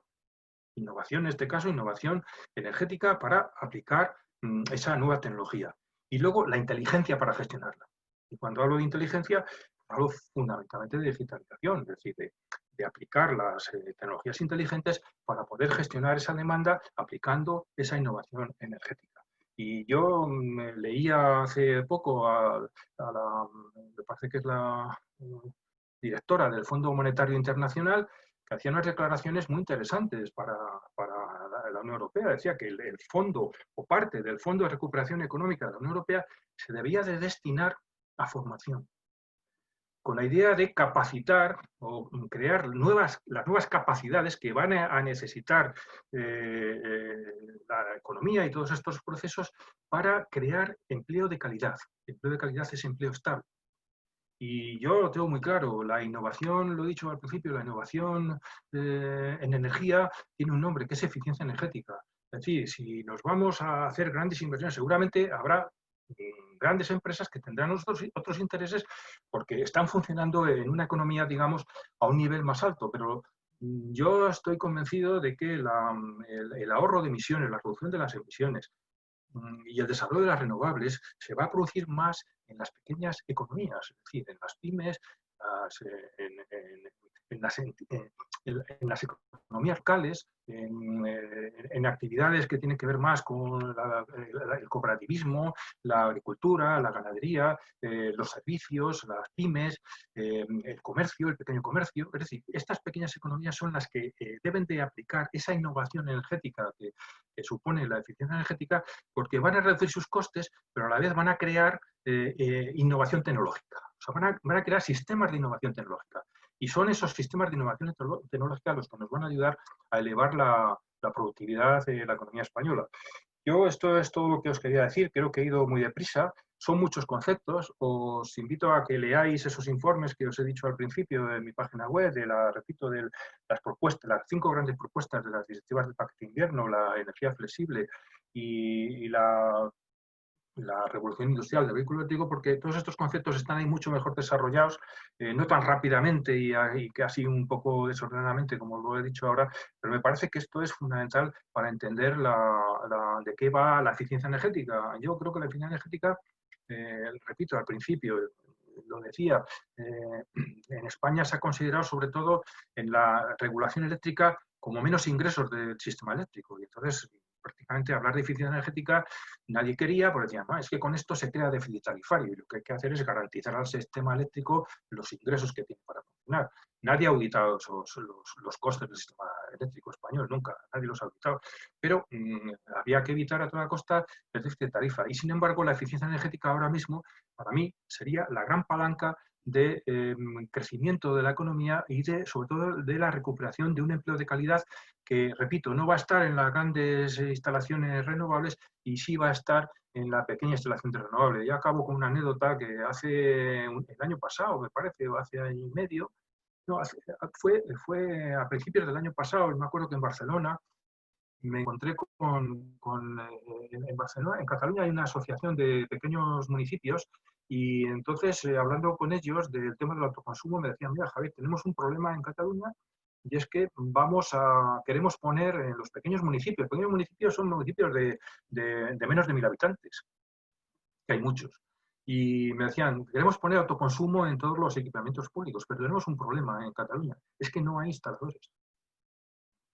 Innovación, en este caso, innovación energética para aplicar esa nueva tecnología. Y luego la inteligencia para gestionarla. Y cuando hablo de inteligencia, hablo fundamentalmente de digitalización, es decir, de aplicar las tecnologías inteligentes para poder gestionar esa demanda aplicando esa innovación energética. Y yo leía hace poco me parece que es la directora del Fondo Monetario Internacional, que hacía unas declaraciones muy interesantes para la Unión Europea. Decía que el fondo o parte del Fondo de Recuperación Económica de la Unión Europea se debía de destinar a formación, con la idea de capacitar o crear las nuevas capacidades que van a necesitar la economía y todos estos procesos para crear empleo de calidad. Empleo de calidad es empleo estable. Y yo lo tengo muy claro, la innovación, lo he dicho al principio, la innovación en energía tiene un nombre, que es eficiencia energética. Es decir, si nos vamos a hacer grandes inversiones, seguramente habrá grandes empresas que tendrán otros intereses porque están funcionando en una economía, digamos, a un nivel más alto, pero yo estoy convencido de que el ahorro de emisiones, la reducción de las emisiones y el desarrollo de las renovables se va a producir más en las pequeñas economías, es decir, en las pymes, en las economías locales, en actividades que tienen que ver más con el cooperativismo, la agricultura, la ganadería, los servicios, las pymes, el comercio, el pequeño comercio. Es decir, estas pequeñas economías son las que deben de aplicar esa innovación energética que supone la eficiencia energética, porque van a reducir sus costes, pero a la vez van a crear innovación tecnológica. O sea, van a crear sistemas de innovación tecnológica. Y son esos sistemas de innovación tecnológica los que nos van a ayudar a elevar la productividad de la economía española. Yo esto es todo lo que os quería decir. Creo que he ido muy deprisa. Son muchos conceptos. Os invito a que leáis esos informes que os he dicho al principio de mi página web, repito, de las propuestas, las 5 grandes propuestas de las directivas del paquete de invierno, la energía flexible y la revolución industrial del vehículo eléctrico, porque todos estos conceptos están ahí mucho mejor desarrollados, no tan rápidamente y casi un poco desordenadamente, como lo he dicho ahora, pero me parece que esto es fundamental para entender de qué va la eficiencia energética. Yo creo que la eficiencia energética, repito, al principio, lo decía, en España se ha considerado sobre todo en la regulación eléctrica como menos ingresos del sistema eléctrico. Y entonces, prácticamente hablar de eficiencia energética nadie quería, porque decían, es que con esto se crea déficit tarifario y lo que hay que hacer es garantizar al sistema eléctrico los ingresos que tiene para funcionar. Nadie ha auditado los costes del sistema eléctrico español, nunca, nadie los ha auditado. Pero había que evitar a toda costa el déficit de tarifa. Y sin embargo, la eficiencia energética ahora mismo, para mí, sería la gran palanca de crecimiento de la economía y sobre todo de la recuperación de un empleo de calidad que, repito, no va a estar en las grandes instalaciones renovables y sí va a estar en la pequeña instalación de renovable. Ya acabo con una anécdota que el año pasado, me parece, o hace año y medio, no, fue a principios del año pasado, me acuerdo que en Barcelona me encontré en Barcelona, en Cataluña hay una asociación de pequeños municipios y entonces hablando con ellos del tema del autoconsumo me decían, mira Javier, tenemos un problema en Cataluña y es que queremos poner en los pequeños municipios son municipios de menos de 1000 habitantes, que hay muchos. Y me decían, queremos poner autoconsumo en todos los equipamientos públicos, pero tenemos un problema en Cataluña, es que no hay instaladores.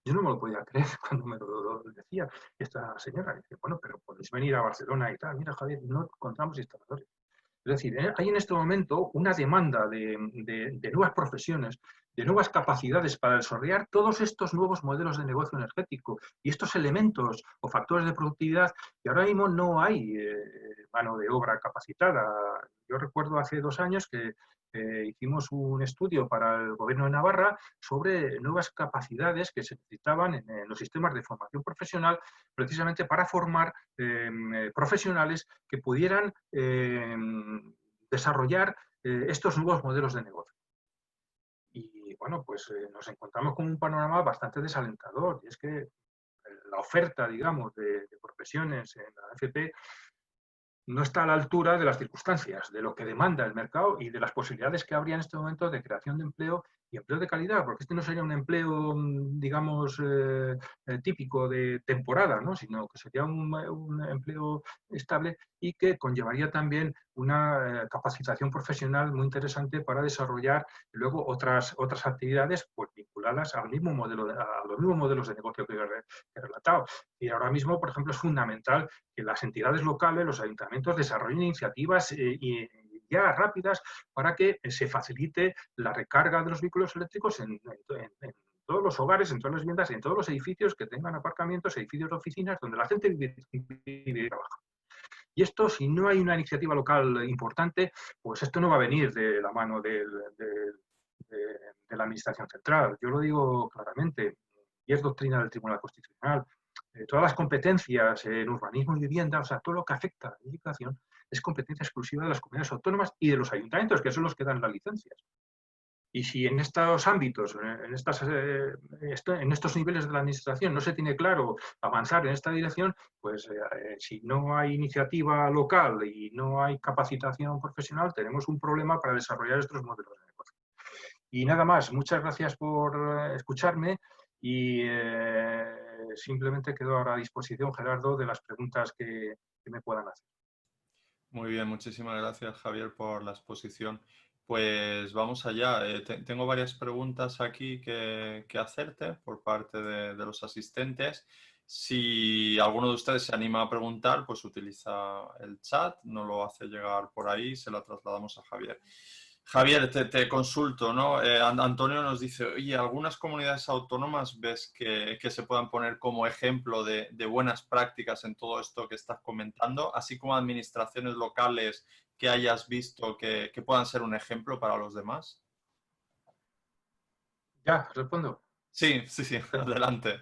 Yo no me lo podía creer cuando me lo decía esta señora. Dice, bueno, pero podéis venir a Barcelona y tal. Mira, Javier, no encontramos instaladores. Es decir, hay en este momento una demanda de nuevas profesiones, de nuevas capacidades para desarrollar todos estos nuevos modelos de negocio energético y estos elementos o factores de productividad que ahora mismo no hay mano de obra capacitada. Yo recuerdo hace 2 años que hicimos un estudio para el Gobierno de Navarra sobre nuevas capacidades que se necesitaban en los sistemas de formación profesional precisamente para formar profesionales que pudieran desarrollar estos nuevos modelos de negocio. Y bueno, pues nos encontramos con un panorama bastante desalentador, y es que la oferta, digamos, de profesiones en la FP no está a la altura de las circunstancias, de lo que demanda el mercado y de las posibilidades que habría en este momento de creación de empleo y empleo de calidad, porque este no sería un empleo, digamos, típico de temporada, ¿no? Sino que sería un empleo estable y que conllevaría también una capacitación profesional muy interesante para desarrollar luego otras actividades pues, vinculadas a los mismos modelos de negocio que he relatado. Y ahora mismo, por ejemplo, es fundamental que las entidades locales, los ayuntamientos, desarrollen iniciativas ya rápidas para que se facilite la recarga de los vehículos eléctricos en todos los hogares, en todas las viviendas, en todos los edificios que tengan aparcamientos, edificios de oficinas, donde la gente vive y trabaja. Y esto, si no hay una iniciativa local importante, pues esto no va a venir de la mano de la Administración central. Yo lo digo claramente, y es doctrina del Tribunal Constitucional. Todas las competencias en urbanismo y vivienda, o sea, todo lo que afecta a la edificación, es competencia exclusiva de las comunidades autónomas y de los ayuntamientos, que son los que dan las licencias. Y si en estos ámbitos, en estos niveles de la administración no se tiene claro avanzar en esta dirección, pues si no hay iniciativa local y no hay capacitación profesional, tenemos un problema para desarrollar estos modelos de negocio. Y nada más, muchas gracias por escucharme y simplemente quedo ahora a disposición, Gerardo, de las preguntas que me puedan hacer. Muy bien, muchísimas gracias, Javier, por la exposición. Pues vamos allá. Tengo varias preguntas aquí que hacerte por parte de los asistentes. Si alguno de ustedes se anima a preguntar, pues utiliza el chat, nos lo hace llegar por ahí, se lo trasladamos a Javier. Javier, te consulto, ¿no? Antonio nos dice, oye, ¿algunas comunidades autónomas ves que se puedan poner como ejemplo de buenas prácticas en todo esto que estás comentando, así como administraciones locales que hayas visto que puedan ser un ejemplo para los demás? Ya, respondo. Sí, adelante.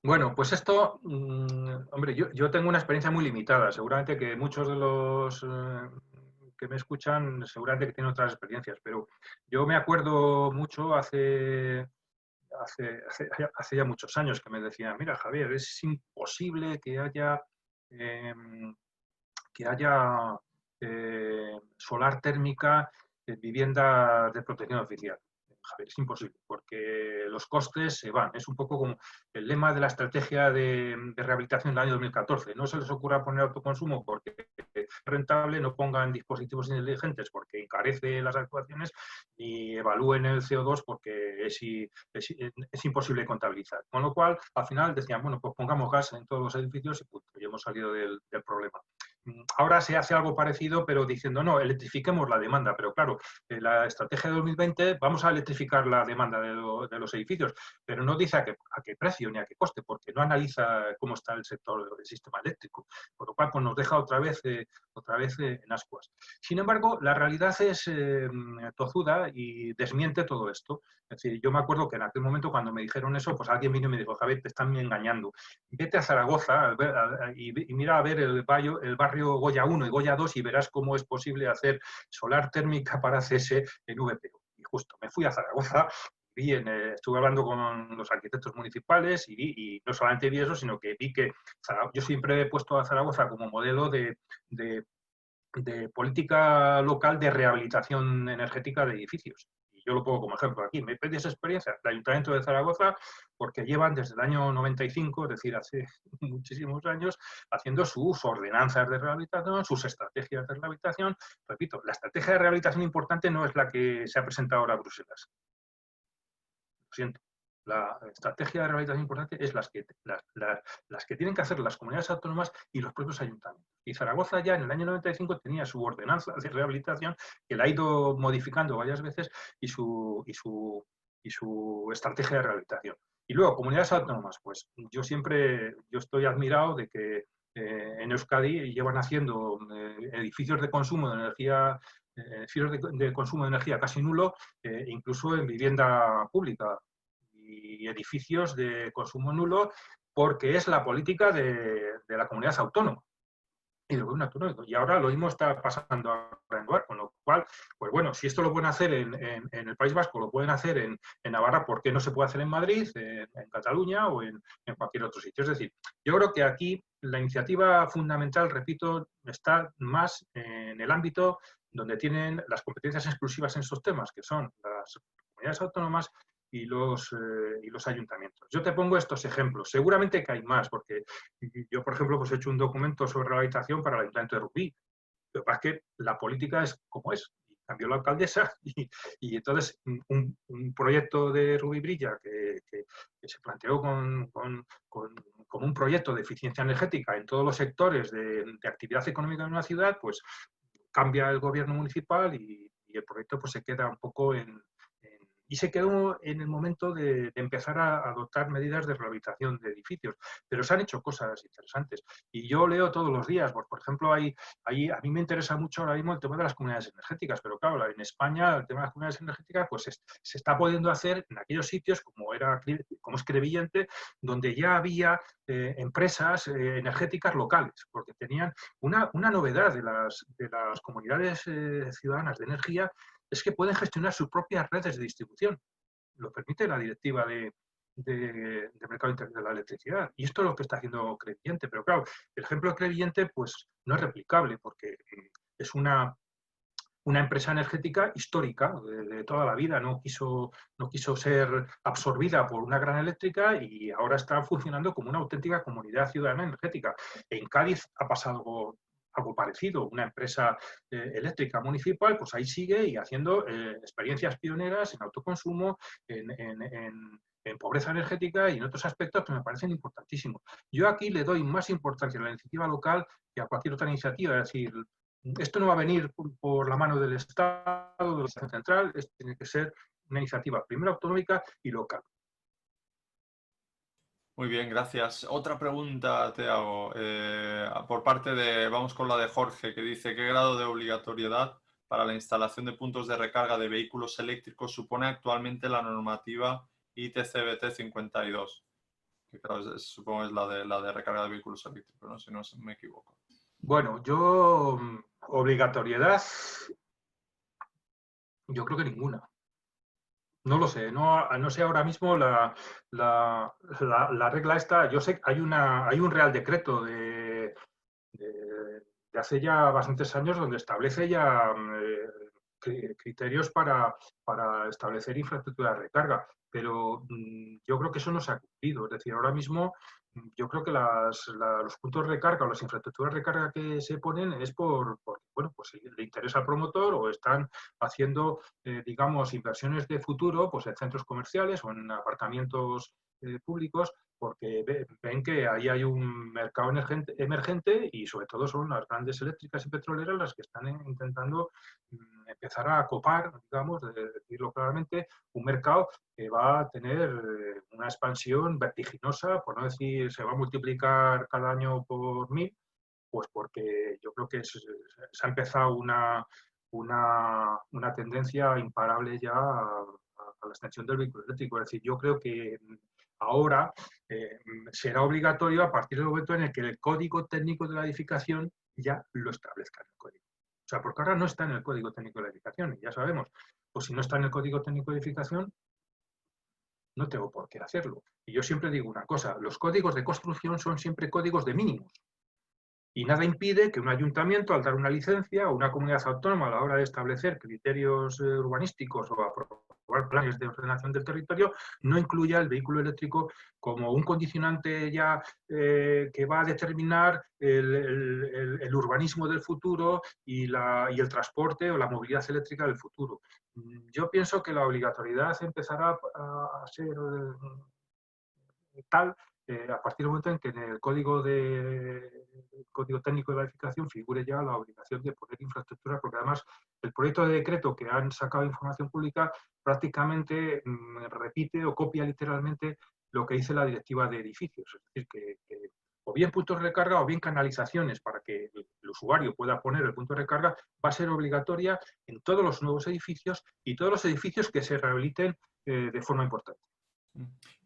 Bueno, pues esto, hombre, yo tengo una experiencia muy limitada. Seguramente que muchos de los que me escuchan, seguramente que tienen otras experiencias, pero yo me acuerdo mucho hace ya muchos años que me decían, mira, Javier, es imposible que haya solar térmica en vivienda de protección oficial. Javier, es imposible, porque los costes se van. Es un poco como el lema de la estrategia de rehabilitación del año 2014. No se les ocurra poner autoconsumo porque es rentable, no pongan dispositivos inteligentes porque encarece las actuaciones, ni evalúen el CO2 porque es imposible contabilizar. Con lo cual, al final decían, bueno, pues pongamos gas en todos los edificios y punto, y hemos salido del problema. Ahora se hace algo parecido, pero diciendo, no, electrifiquemos la demanda. Pero claro, en la estrategia de 2020 vamos a electrificar la demanda de los edificios, pero no dice a qué precio ni a qué coste, porque no analiza cómo está el sector del sistema eléctrico. Por lo cual, pues nos deja otra vez en ascuas. Sin embargo, la realidad es tozuda y desmiente todo esto. Es decir, yo me acuerdo que en aquel momento cuando me dijeron eso, pues alguien vino y me dijo, Javier, te están engañando. Vete a Zaragoza y mira a ver el barrio Goya 1 y Goya 2 y verás cómo es posible hacer solar térmica para CS en VPO. Y justo, me fui a Zaragoza, estuve hablando con los arquitectos municipales y no solamente vi eso, sino que vi que yo siempre he puesto a Zaragoza como modelo de política local de rehabilitación energética de edificios. Y yo lo pongo como ejemplo aquí. Me pedí esa experiencia el Ayuntamiento de Zaragoza porque llevan desde el año 95, es decir, hace muchísimos años, haciendo sus ordenanzas de rehabilitación, sus estrategias de rehabilitación. Repito, la estrategia de rehabilitación importante no es la que se ha presentado ahora a Bruselas. Lo siento. La estrategia de rehabilitación importante es las que tienen que hacer las comunidades autónomas y los propios ayuntamientos. Y Zaragoza ya en el año 95 tenía su ordenanza de rehabilitación, que la ha ido modificando varias veces, y su estrategia de rehabilitación. Y luego, comunidades autónomas, pues yo estoy admirado de que en Euskadi llevan haciendo edificios de consumo de energía, de consumo de energía casi nulo, incluso en vivienda pública, y edificios de consumo nulo, porque es la política de la comunidad autónoma y del gobierno autonómico. Y ahora lo mismo está pasando ahora en Duarte, con lo cual, pues bueno, si esto lo pueden hacer en el País Vasco, lo pueden hacer en Navarra, ¿por qué no se puede hacer en Madrid, en Cataluña o en cualquier otro sitio? Es decir, yo creo que aquí la iniciativa fundamental, repito, está más en el ámbito donde tienen las competencias exclusivas en estos temas, que son las comunidades autónomas y los ayuntamientos. Yo te pongo estos ejemplos. Seguramente que hay más, porque yo, por ejemplo, pues he hecho un documento sobre rehabilitación para el Ayuntamiento de Rubí. Lo que pasa es que la política es como es. Cambió la alcaldesa y entonces un proyecto de Rubí Brilla que se planteó como un proyecto de eficiencia energética en todos los sectores de actividad económica de una ciudad, pues cambia el gobierno municipal y el proyecto pues se queda un poco en y se quedó en el momento de empezar a adoptar medidas de rehabilitación de edificios. Pero se han hecho cosas interesantes. Y yo leo todos los días, por ejemplo, a mí me interesa mucho ahora mismo el tema de las comunidades energéticas, pero claro, en España el tema de las comunidades energéticas pues se está pudiendo hacer en aquellos sitios como es Crevillente, donde ya había empresas energéticas locales, porque tenían una novedad de las comunidades ciudadanas de energía, es que pueden gestionar sus propias redes de distribución. Lo permite la directiva de mercado interno de la electricidad. Y esto es lo que está haciendo Crevillente. Pero claro, el ejemplo de Crevillente pues, no es replicable porque es una empresa energética histórica de toda la vida, no quiso ser absorbida por una gran eléctrica y ahora está funcionando como una auténtica comunidad ciudadana energética. En Cádiz ha pasado algo parecido, una empresa eléctrica municipal, pues ahí sigue y haciendo experiencias pioneras en autoconsumo, en pobreza energética y en otros aspectos que me parecen importantísimos. Yo aquí le doy más importancia a la iniciativa local que a cualquier otra iniciativa, es decir, esto no va a venir por la mano del Estado, de la Administración central, esto tiene que ser una iniciativa primero autonómica y local. Muy bien, gracias. Otra pregunta te hago por parte de, vamos con la de Jorge, que dice, ¿qué grado de obligatoriedad para la instalación de puntos de recarga de vehículos eléctricos supone actualmente la normativa ITCBT 52? Que claro, supongo es la de recarga de vehículos eléctricos, ¿no? Si no me equivoco. Bueno, yo obligatoriedad, yo creo que ninguna. No lo sé, no sé ahora mismo la regla esta. Yo sé que hay un Real Decreto de hace ya bastantes años donde establece ya criterios para establecer infraestructura de recarga, pero yo creo que eso no se ha cumplido. Es decir, ahora mismo yo creo que los puntos de recarga o las infraestructuras de recarga que se ponen es bueno, pues le interesa al promotor o están haciendo, digamos, inversiones de futuro pues en centros comerciales o en aparcamientos públicos porque ven que ahí hay un mercado emergente y sobre todo son las grandes eléctricas y petroleras las que están intentando empezar a copar, digamos, de decirlo claramente, un mercado que va a tener una expansión vertiginosa, por no decir se va a multiplicar cada año por 1000, pues porque yo creo que se ha empezado una tendencia imparable ya a la extensión del vehículo eléctrico. Es decir, yo creo que ahora será obligatorio a partir del momento en el que el código técnico de la edificación ya lo establezca en el código. O sea, porque ahora no está en el código técnico de la edificación, y ya sabemos, pues si no está en el código técnico de edificación, no tengo por qué hacerlo. Y yo siempre digo una cosa, los códigos de construcción son siempre códigos de mínimos. Y nada impide que un ayuntamiento, al dar una licencia, o una comunidad autónoma a la hora de establecer criterios urbanísticos o aprobar planes de ordenación del territorio, no incluya el vehículo eléctrico como un condicionante ya que va a determinar el urbanismo del futuro y el transporte o la movilidad eléctrica del futuro. Yo pienso que la obligatoriedad empezará a ser tal a partir del momento en que en el código técnico de la edificación figure ya la obligación de poner infraestructura, porque además el proyecto de decreto que han sacado de información pública prácticamente repite o copia literalmente lo que dice la directiva de edificios. Es decir, que o bien puntos de recarga o bien canalizaciones para que el usuario pueda poner el punto de recarga va a ser obligatoria en todos los nuevos edificios y todos los edificios que se rehabiliten de forma importante.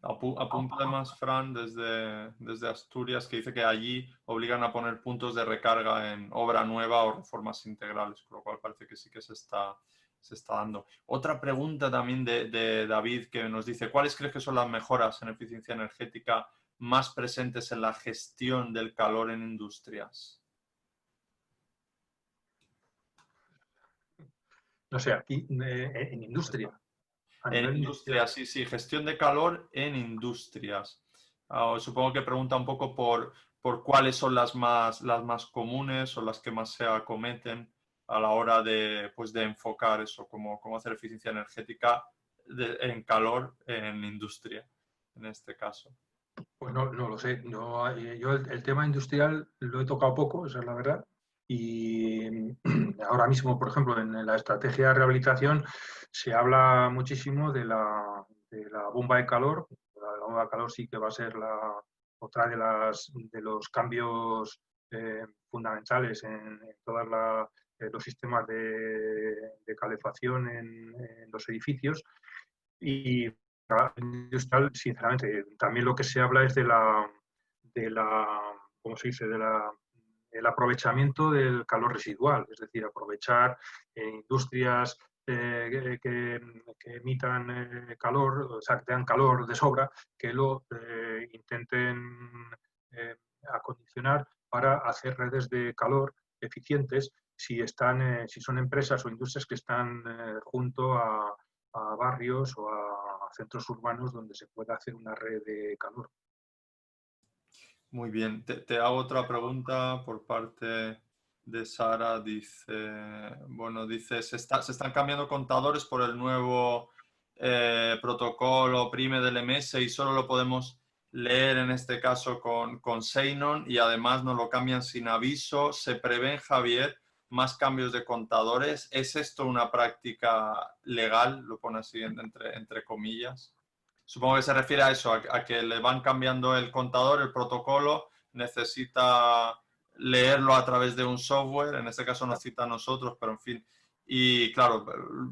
Apunta además Fran desde Asturias que dice que allí obligan a poner puntos de recarga en obra nueva o reformas integrales, con lo cual parece que sí que se está dando. Otra pregunta también de David que nos dice, ¿cuáles crees que son las mejoras en eficiencia energética más presentes en la gestión del calor en industrias? No sé, aquí en industria. En industrias, sí, gestión de calor en industrias. Supongo que pregunta un poco por cuáles son las más comunes o las que más se acometen a la hora de enfocar eso, cómo hacer eficiencia energética en calor en industria, en este caso. Pues no lo sé. Yo el tema industrial lo he tocado poco, esa es la verdad. Y ahora mismo, por ejemplo, en la estrategia de rehabilitación se habla muchísimo de la bomba de calor. La bomba de calor sí que va a ser otra de los cambios fundamentales en todos los sistemas de calefacción en los edificios. Y industrial, sinceramente, también lo que se habla es ¿cómo se dice? El aprovechamiento del calor residual, es decir, aprovechar industrias que emitan calor, o sea, que tengan calor de sobra, que lo intenten acondicionar para hacer redes de calor eficientes si son empresas o industrias que están junto a barrios o a centros urbanos donde se pueda hacer una red de calor. Muy bien. Te hago otra pregunta por parte de Sara. Dice, se están cambiando contadores por el nuevo protocolo PRIME del MS y solo lo podemos leer en este caso con Seinon y además nos lo cambian sin aviso. ¿Se prevén, Javier, más cambios de contadores? ¿Es esto una práctica legal? Lo pone así entre comillas. Supongo que se refiere a eso, a que le van cambiando el contador, el protocolo, necesita leerlo a través de un software, en este caso nos cita a nosotros, pero en fin. Y claro,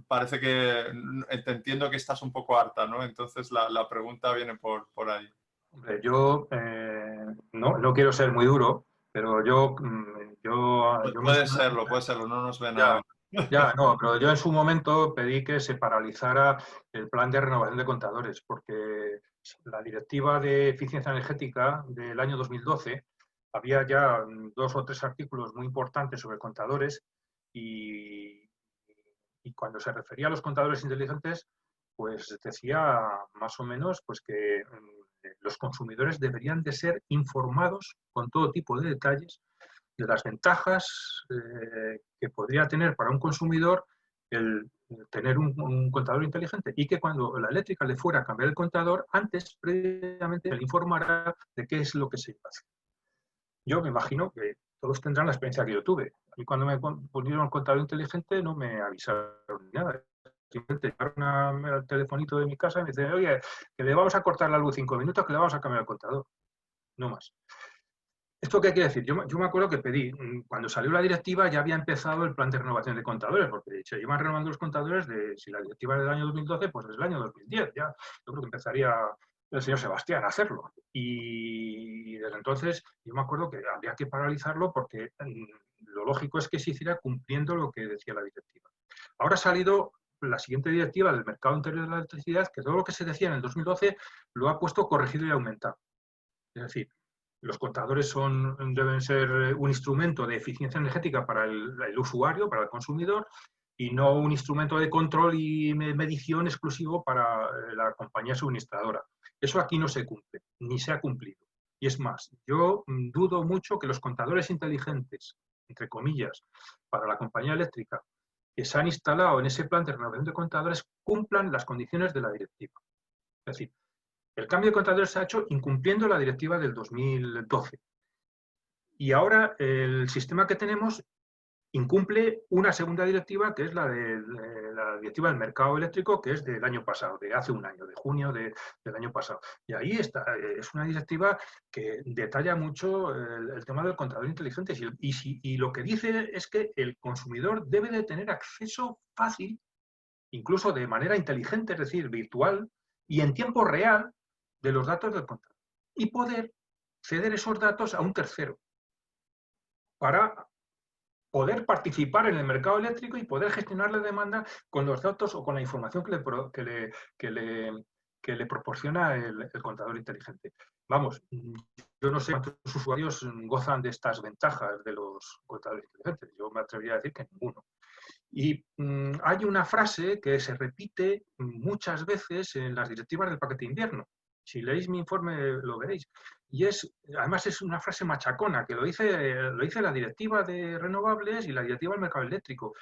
parece que te entiendo que estás un poco harta, ¿no? Entonces la pregunta viene por ahí. Hombre, yo no quiero ser muy duro, pero yo Puede serlo, no nos ven a... pero yo en su momento pedí que se paralizara el plan de renovación de contadores, porque la directiva de eficiencia energética del año 2012 había ya 2 o 3 artículos muy importantes sobre contadores y cuando se refería a los contadores inteligentes, pues decía más o menos pues que los consumidores deberían de ser informados con todo tipo de detalles de las ventajas que podría tener para un consumidor el tener un contador inteligente y que cuando la eléctrica le fuera a cambiar el contador, antes previamente le informara de qué es lo que se iba a hacer. Yo me imagino que todos tendrán la experiencia que yo tuve. Y cuando me pusieron el contador inteligente no me avisaron ni nada. Simplemente llamaron al telefonito de mi casa y me dicen, oye, que le vamos a cortar la luz 5 minutos, que le vamos a cambiar el contador. No más. ¿Esto qué quiere decir? Yo me acuerdo que pedí, cuando salió la directiva ya había empezado el plan de renovación de contadores, porque se llevan renovando los contadores si la directiva es del año 2012, pues desde el año 2010 ya. Yo creo que empezaría el señor Sebastián a hacerlo. Y desde entonces yo me acuerdo que había que paralizarlo porque lo lógico es que se hiciera cumpliendo lo que decía la directiva. Ahora ha salido la siguiente directiva del mercado interior de la electricidad, que todo lo que se decía en el 2012 lo ha puesto corregido y aumentado. Es decir, los contadores deben ser un instrumento de eficiencia energética para el usuario, para el consumidor, y no un instrumento de control y medición exclusivo para la compañía suministradora. Eso aquí no se cumple, ni se ha cumplido. Y es más, yo dudo mucho que los contadores inteligentes, entre comillas, para la compañía eléctrica, que se han instalado en ese plan de renovación de contadores, cumplan las condiciones de la directiva. Es decir, el cambio de contadores se ha hecho incumpliendo la directiva del 2012. Y ahora el sistema que tenemos incumple una segunda directiva, que es la directiva del mercado eléctrico, que es del año pasado, de hace un año, de junio del año pasado. Y ahí está, es una directiva que detalla mucho el tema del contador inteligente. Y lo que dice es que el consumidor debe de tener acceso fácil, incluso de manera inteligente, es decir, virtual, y en tiempo real, de los datos del contador y poder ceder esos datos a un tercero para poder participar en el mercado eléctrico y poder gestionar la demanda con los datos o con la información que le proporciona el contador inteligente. Vamos, yo no sé cuántos usuarios gozan de estas ventajas de los contadores inteligentes. Yo me atrevería a decir que ninguno. Y hay una frase que se repite muchas veces en las directivas del paquete de invierno. Si leéis mi informe lo veréis. Y además es una frase machacona, que lo dice la directiva de renovables y la directiva del mercado eléctrico.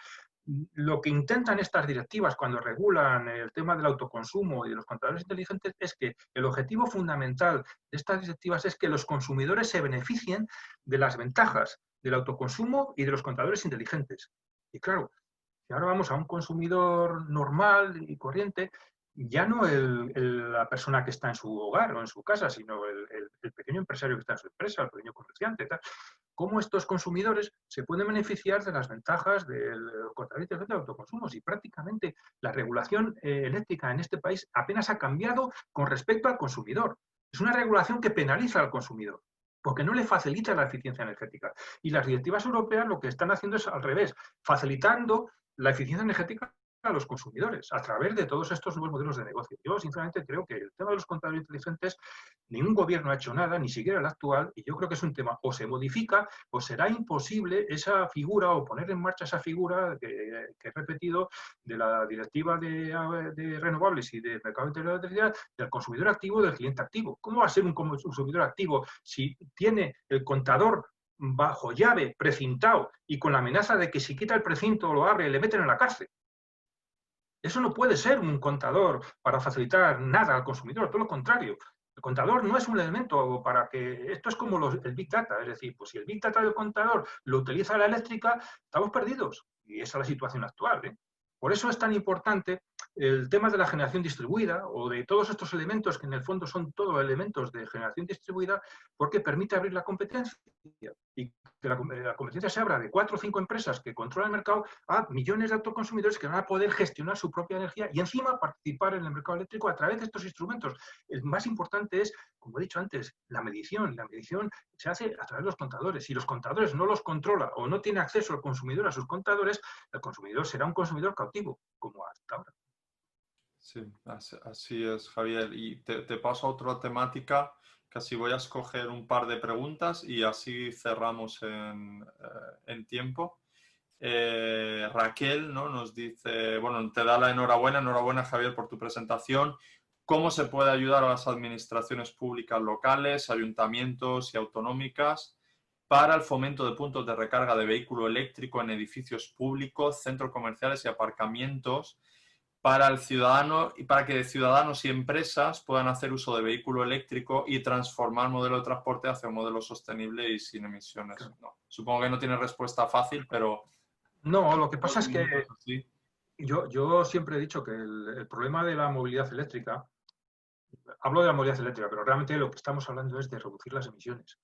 Lo que intentan estas directivas cuando regulan el tema del autoconsumo y de los contadores inteligentes es que el objetivo fundamental de estas directivas es que los consumidores se beneficien de las ventajas del autoconsumo y de los contadores inteligentes. Y claro, si ahora vamos a un consumidor normal y corriente, ya no la persona que está en su hogar o en su casa, sino el pequeño empresario que está en su empresa, el pequeño comerciante, tal, cómo estos consumidores se pueden beneficiar de las ventajas del contador de autoconsumo. Y prácticamente la regulación eléctrica en este país apenas ha cambiado con respecto al consumidor. Es una regulación que penaliza al consumidor, porque no le facilita la eficiencia energética. Y las directivas europeas lo que están haciendo es al revés, facilitando la eficiencia energética a los consumidores a través de todos estos nuevos modelos de negocio. Yo, sinceramente, creo que el tema de los contadores inteligentes, ningún gobierno ha hecho nada, ni siquiera el actual, y yo creo que es un tema, o se modifica, o será imposible esa figura, o poner en marcha esa figura que he repetido de la directiva de renovables y del mercado interior de electricidad, del consumidor activo y del cliente activo. ¿Cómo va a ser un consumidor activo si tiene el contador bajo llave, precintado, y con la amenaza de que si quita el precinto o lo abre, le meten en la cárcel? Eso no puede ser un contador para facilitar nada al consumidor, todo lo contrario. El contador no es un elemento para que... Esto es como el Big Data, es decir, pues si el Big Data del contador lo utiliza la eléctrica, estamos perdidos. Y esa es la situación actual, ¿eh? Por eso es tan importante el tema de la generación distribuida o de todos estos elementos que en el fondo son todos elementos de generación distribuida, porque permite abrir la competencia y que la competencia se abra de 4 o 5 empresas que controlan el mercado a millones de autoconsumidores que van a poder gestionar su propia energía y encima participar en el mercado eléctrico a través de estos instrumentos. El más importante es, como he dicho antes, la medición. La medición se hace a través de los contadores. Si los contadores no los controla o no tiene acceso el consumidor a sus contadores, el consumidor será un consumidor cautivo, como hasta ahora. Sí, así es, Javier. Y te paso a otra temática, que así voy a escoger un par de preguntas y así cerramos en tiempo. Raquel, ¿no? Nos dice, bueno, te da la enhorabuena Javier por tu presentación. ¿Cómo se puede ayudar a las administraciones públicas locales, ayuntamientos y autonómicas para el fomento de puntos de recarga de vehículo eléctrico en edificios públicos, centros comerciales y aparcamientos para el ciudadano y para que ciudadanos y empresas puedan hacer uso de vehículo eléctrico y transformar el modelo de transporte hacia un modelo sostenible y sin emisiones? No, supongo que no tiene respuesta fácil, pero... No, lo que pasa es que yo siempre he dicho que el problema de la movilidad eléctrica, hablo de la movilidad eléctrica, pero realmente lo que estamos hablando es de reducir las emisiones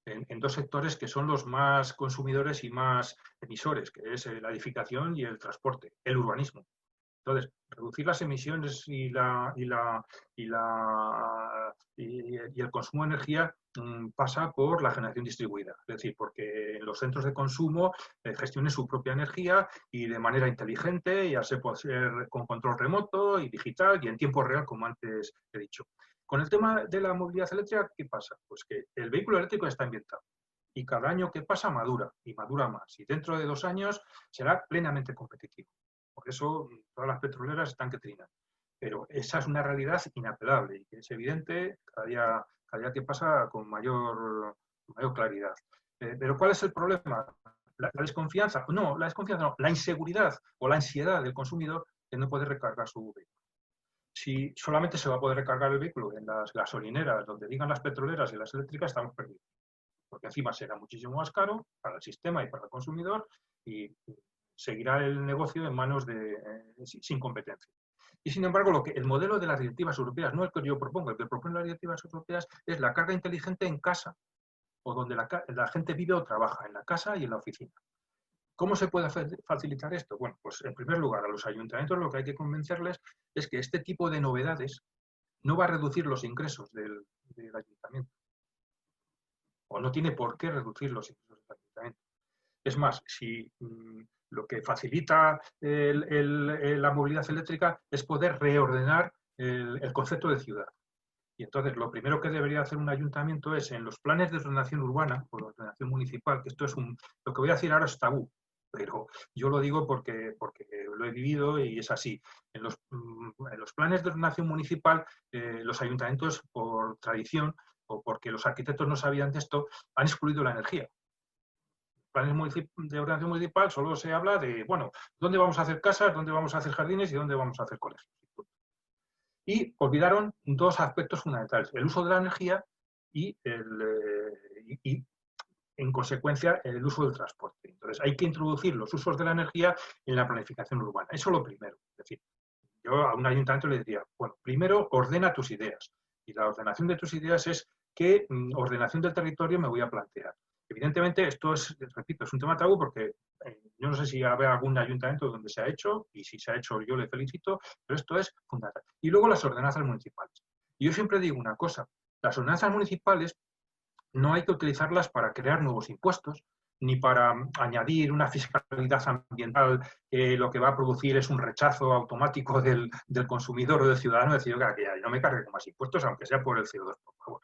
en dos sectores que son los más consumidores y más emisores, que es la edificación y el transporte, el urbanismo. Entonces, reducir las emisiones y el consumo de energía pasa por la generación distribuida. Es decir, porque los centros de consumo gestionen su propia energía y de manera inteligente, ya se puede hacer con control remoto y digital y en tiempo real, como antes he dicho. Con el tema de la movilidad eléctrica, ¿qué pasa? Pues que el vehículo eléctrico está inventado y cada año que pasa madura y madura más. Y dentro de 2 años será plenamente competitivo. Por eso todas las petroleras están que trinan. Pero esa es una realidad inapelable y que es evidente cada día que pasa con mayor claridad. Pero ¿cuál es el problema? ¿La desconfianza? No, la desconfianza no. La inseguridad o la ansiedad del consumidor de no poder recargar su vehículo. Si solamente se va a poder recargar el vehículo en las gasolineras, donde digan las petroleras y las eléctricas, estamos perdidos. Porque encima será muchísimo más caro para el sistema y para el consumidor y seguirá el negocio en manos sin competencia. Y sin embargo, el modelo de las directivas europeas, no el que yo propongo, el que proponen las directivas europeas es la carga inteligente en casa o donde la gente vive o trabaja, en la casa y en la oficina. ¿Cómo se puede facilitar esto? Bueno, pues en primer lugar, a los ayuntamientos lo que hay que convencerles es que este tipo de novedades no va a reducir los ingresos del ayuntamiento. O no tiene por qué reducir los ingresos del ayuntamiento. Es más, si lo que facilita la movilidad eléctrica es poder reordenar el concepto de ciudad. Y entonces lo primero que debería hacer un ayuntamiento es en los planes de ordenación urbana o de ordenación municipal, que esto es lo que voy a decir ahora es tabú, pero yo lo digo porque lo he vivido y es así. En los planes de ordenación municipal, los ayuntamientos, por tradición o porque los arquitectos no sabían de esto, han excluido la energía. Planes de ordenación municipal solo se habla de, bueno, dónde vamos a hacer casas, dónde vamos a hacer jardines y dónde vamos a hacer colegios. Y olvidaron 2 aspectos fundamentales, el uso de la energía y en consecuencia, el uso del transporte. Entonces, hay que introducir los usos de la energía en la planificación urbana. Eso es lo primero. Es decir, yo a un ayuntamiento le diría, bueno, primero ordena tus ideas. Y la ordenación de tus ideas es qué ordenación del territorio me voy a plantear. Evidentemente, esto es, repito, es un tema tabú porque yo no sé si habrá algún ayuntamiento donde se ha hecho, y si se ha hecho yo le felicito, pero esto es fundamental. Y luego las ordenanzas municipales. Y yo siempre digo una cosa, las ordenanzas municipales no hay que utilizarlas para crear nuevos impuestos, ni para añadir una fiscalidad ambiental que lo que va a producir es un rechazo automático del consumidor o del ciudadano, decir, oiga, que ya no me cargue con más impuestos, aunque sea por el CO2, por favor.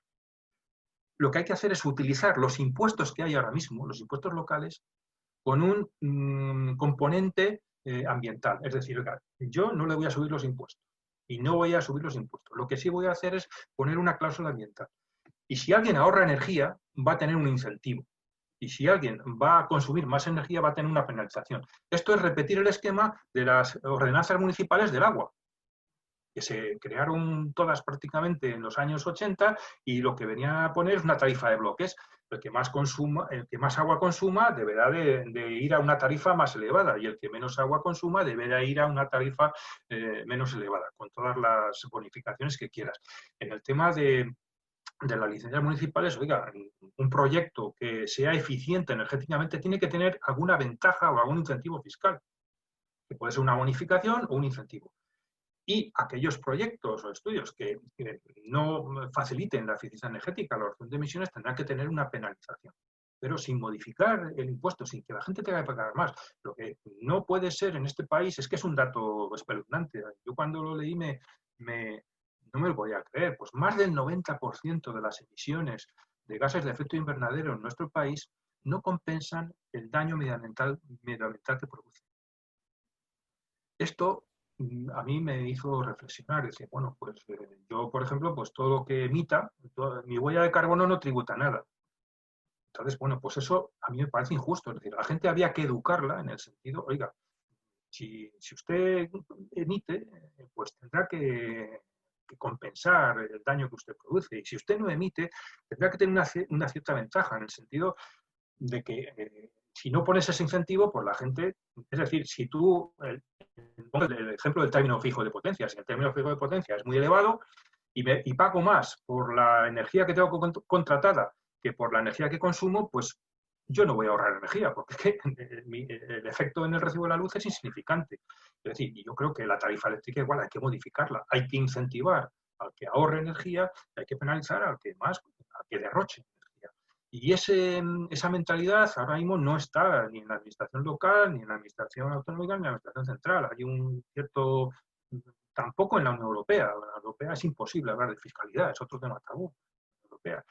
Lo que hay que hacer es utilizar los impuestos que hay ahora mismo, los impuestos locales, con un componente ambiental. Es decir, oiga, yo no le voy a subir los impuestos y no voy a subir los impuestos. Lo que sí voy a hacer es poner una cláusula ambiental. Y si alguien ahorra energía, va a tener un incentivo. Y si alguien va a consumir más energía, va a tener una penalización. Esto es repetir el esquema de las ordenanzas municipales del agua, que se crearon todas prácticamente en los años 80 y lo que venían a poner es una tarifa de bloques. El que más consuma, el que más agua consuma deberá de ir a una tarifa más elevada y el que menos agua consuma deberá ir a una tarifa menos elevada, con todas las bonificaciones que quieras. En el tema de las licencias municipales, oiga, un proyecto que sea eficiente energéticamente tiene que tener alguna ventaja o algún incentivo fiscal, que puede ser una bonificación o un incentivo. Y aquellos proyectos o estudios que no faciliten la eficiencia energética, la reducción de emisiones, tendrán que tener una penalización, pero sin modificar el impuesto, sin que la gente tenga que pagar más. Lo que no puede ser en este país es que es un dato espeluznante. Yo cuando lo leí no me lo podía creer. Pues más del 90% de las emisiones de gases de efecto invernadero en nuestro país no compensan el daño medioambiental que produce. Esto a mí me hizo reflexionar, decir, bueno, pues yo, por ejemplo, pues todo lo que emita, mi huella de carbono no tributa nada. Entonces, bueno, pues eso a mí me parece injusto. Es decir, a la gente había que educarla en el sentido, oiga, si usted emite, pues tendrá que compensar el daño que usted produce. Y si usted no emite, tendrá que tener una cierta ventaja en el sentido de que si no pones ese incentivo, pues la gente, es decir, si tú, el ejemplo del término fijo de potencia, si el término fijo de potencia es muy elevado y pago más por la energía que tengo contratada que por la energía que consumo, pues yo no voy a ahorrar energía, porque el efecto en el recibo de la luz es insignificante. Es decir, yo creo que la tarifa eléctrica igual hay que modificarla, hay que incentivar al que ahorre energía, hay que penalizar al que derroche. Y esa mentalidad ahora mismo no está ni en la administración local, ni en la administración autonómica, ni en la administración central. Hay un cierto... Tampoco en la Unión Europea. En la Unión Europea es imposible hablar de fiscalidad, es otro tema tabú. Europea.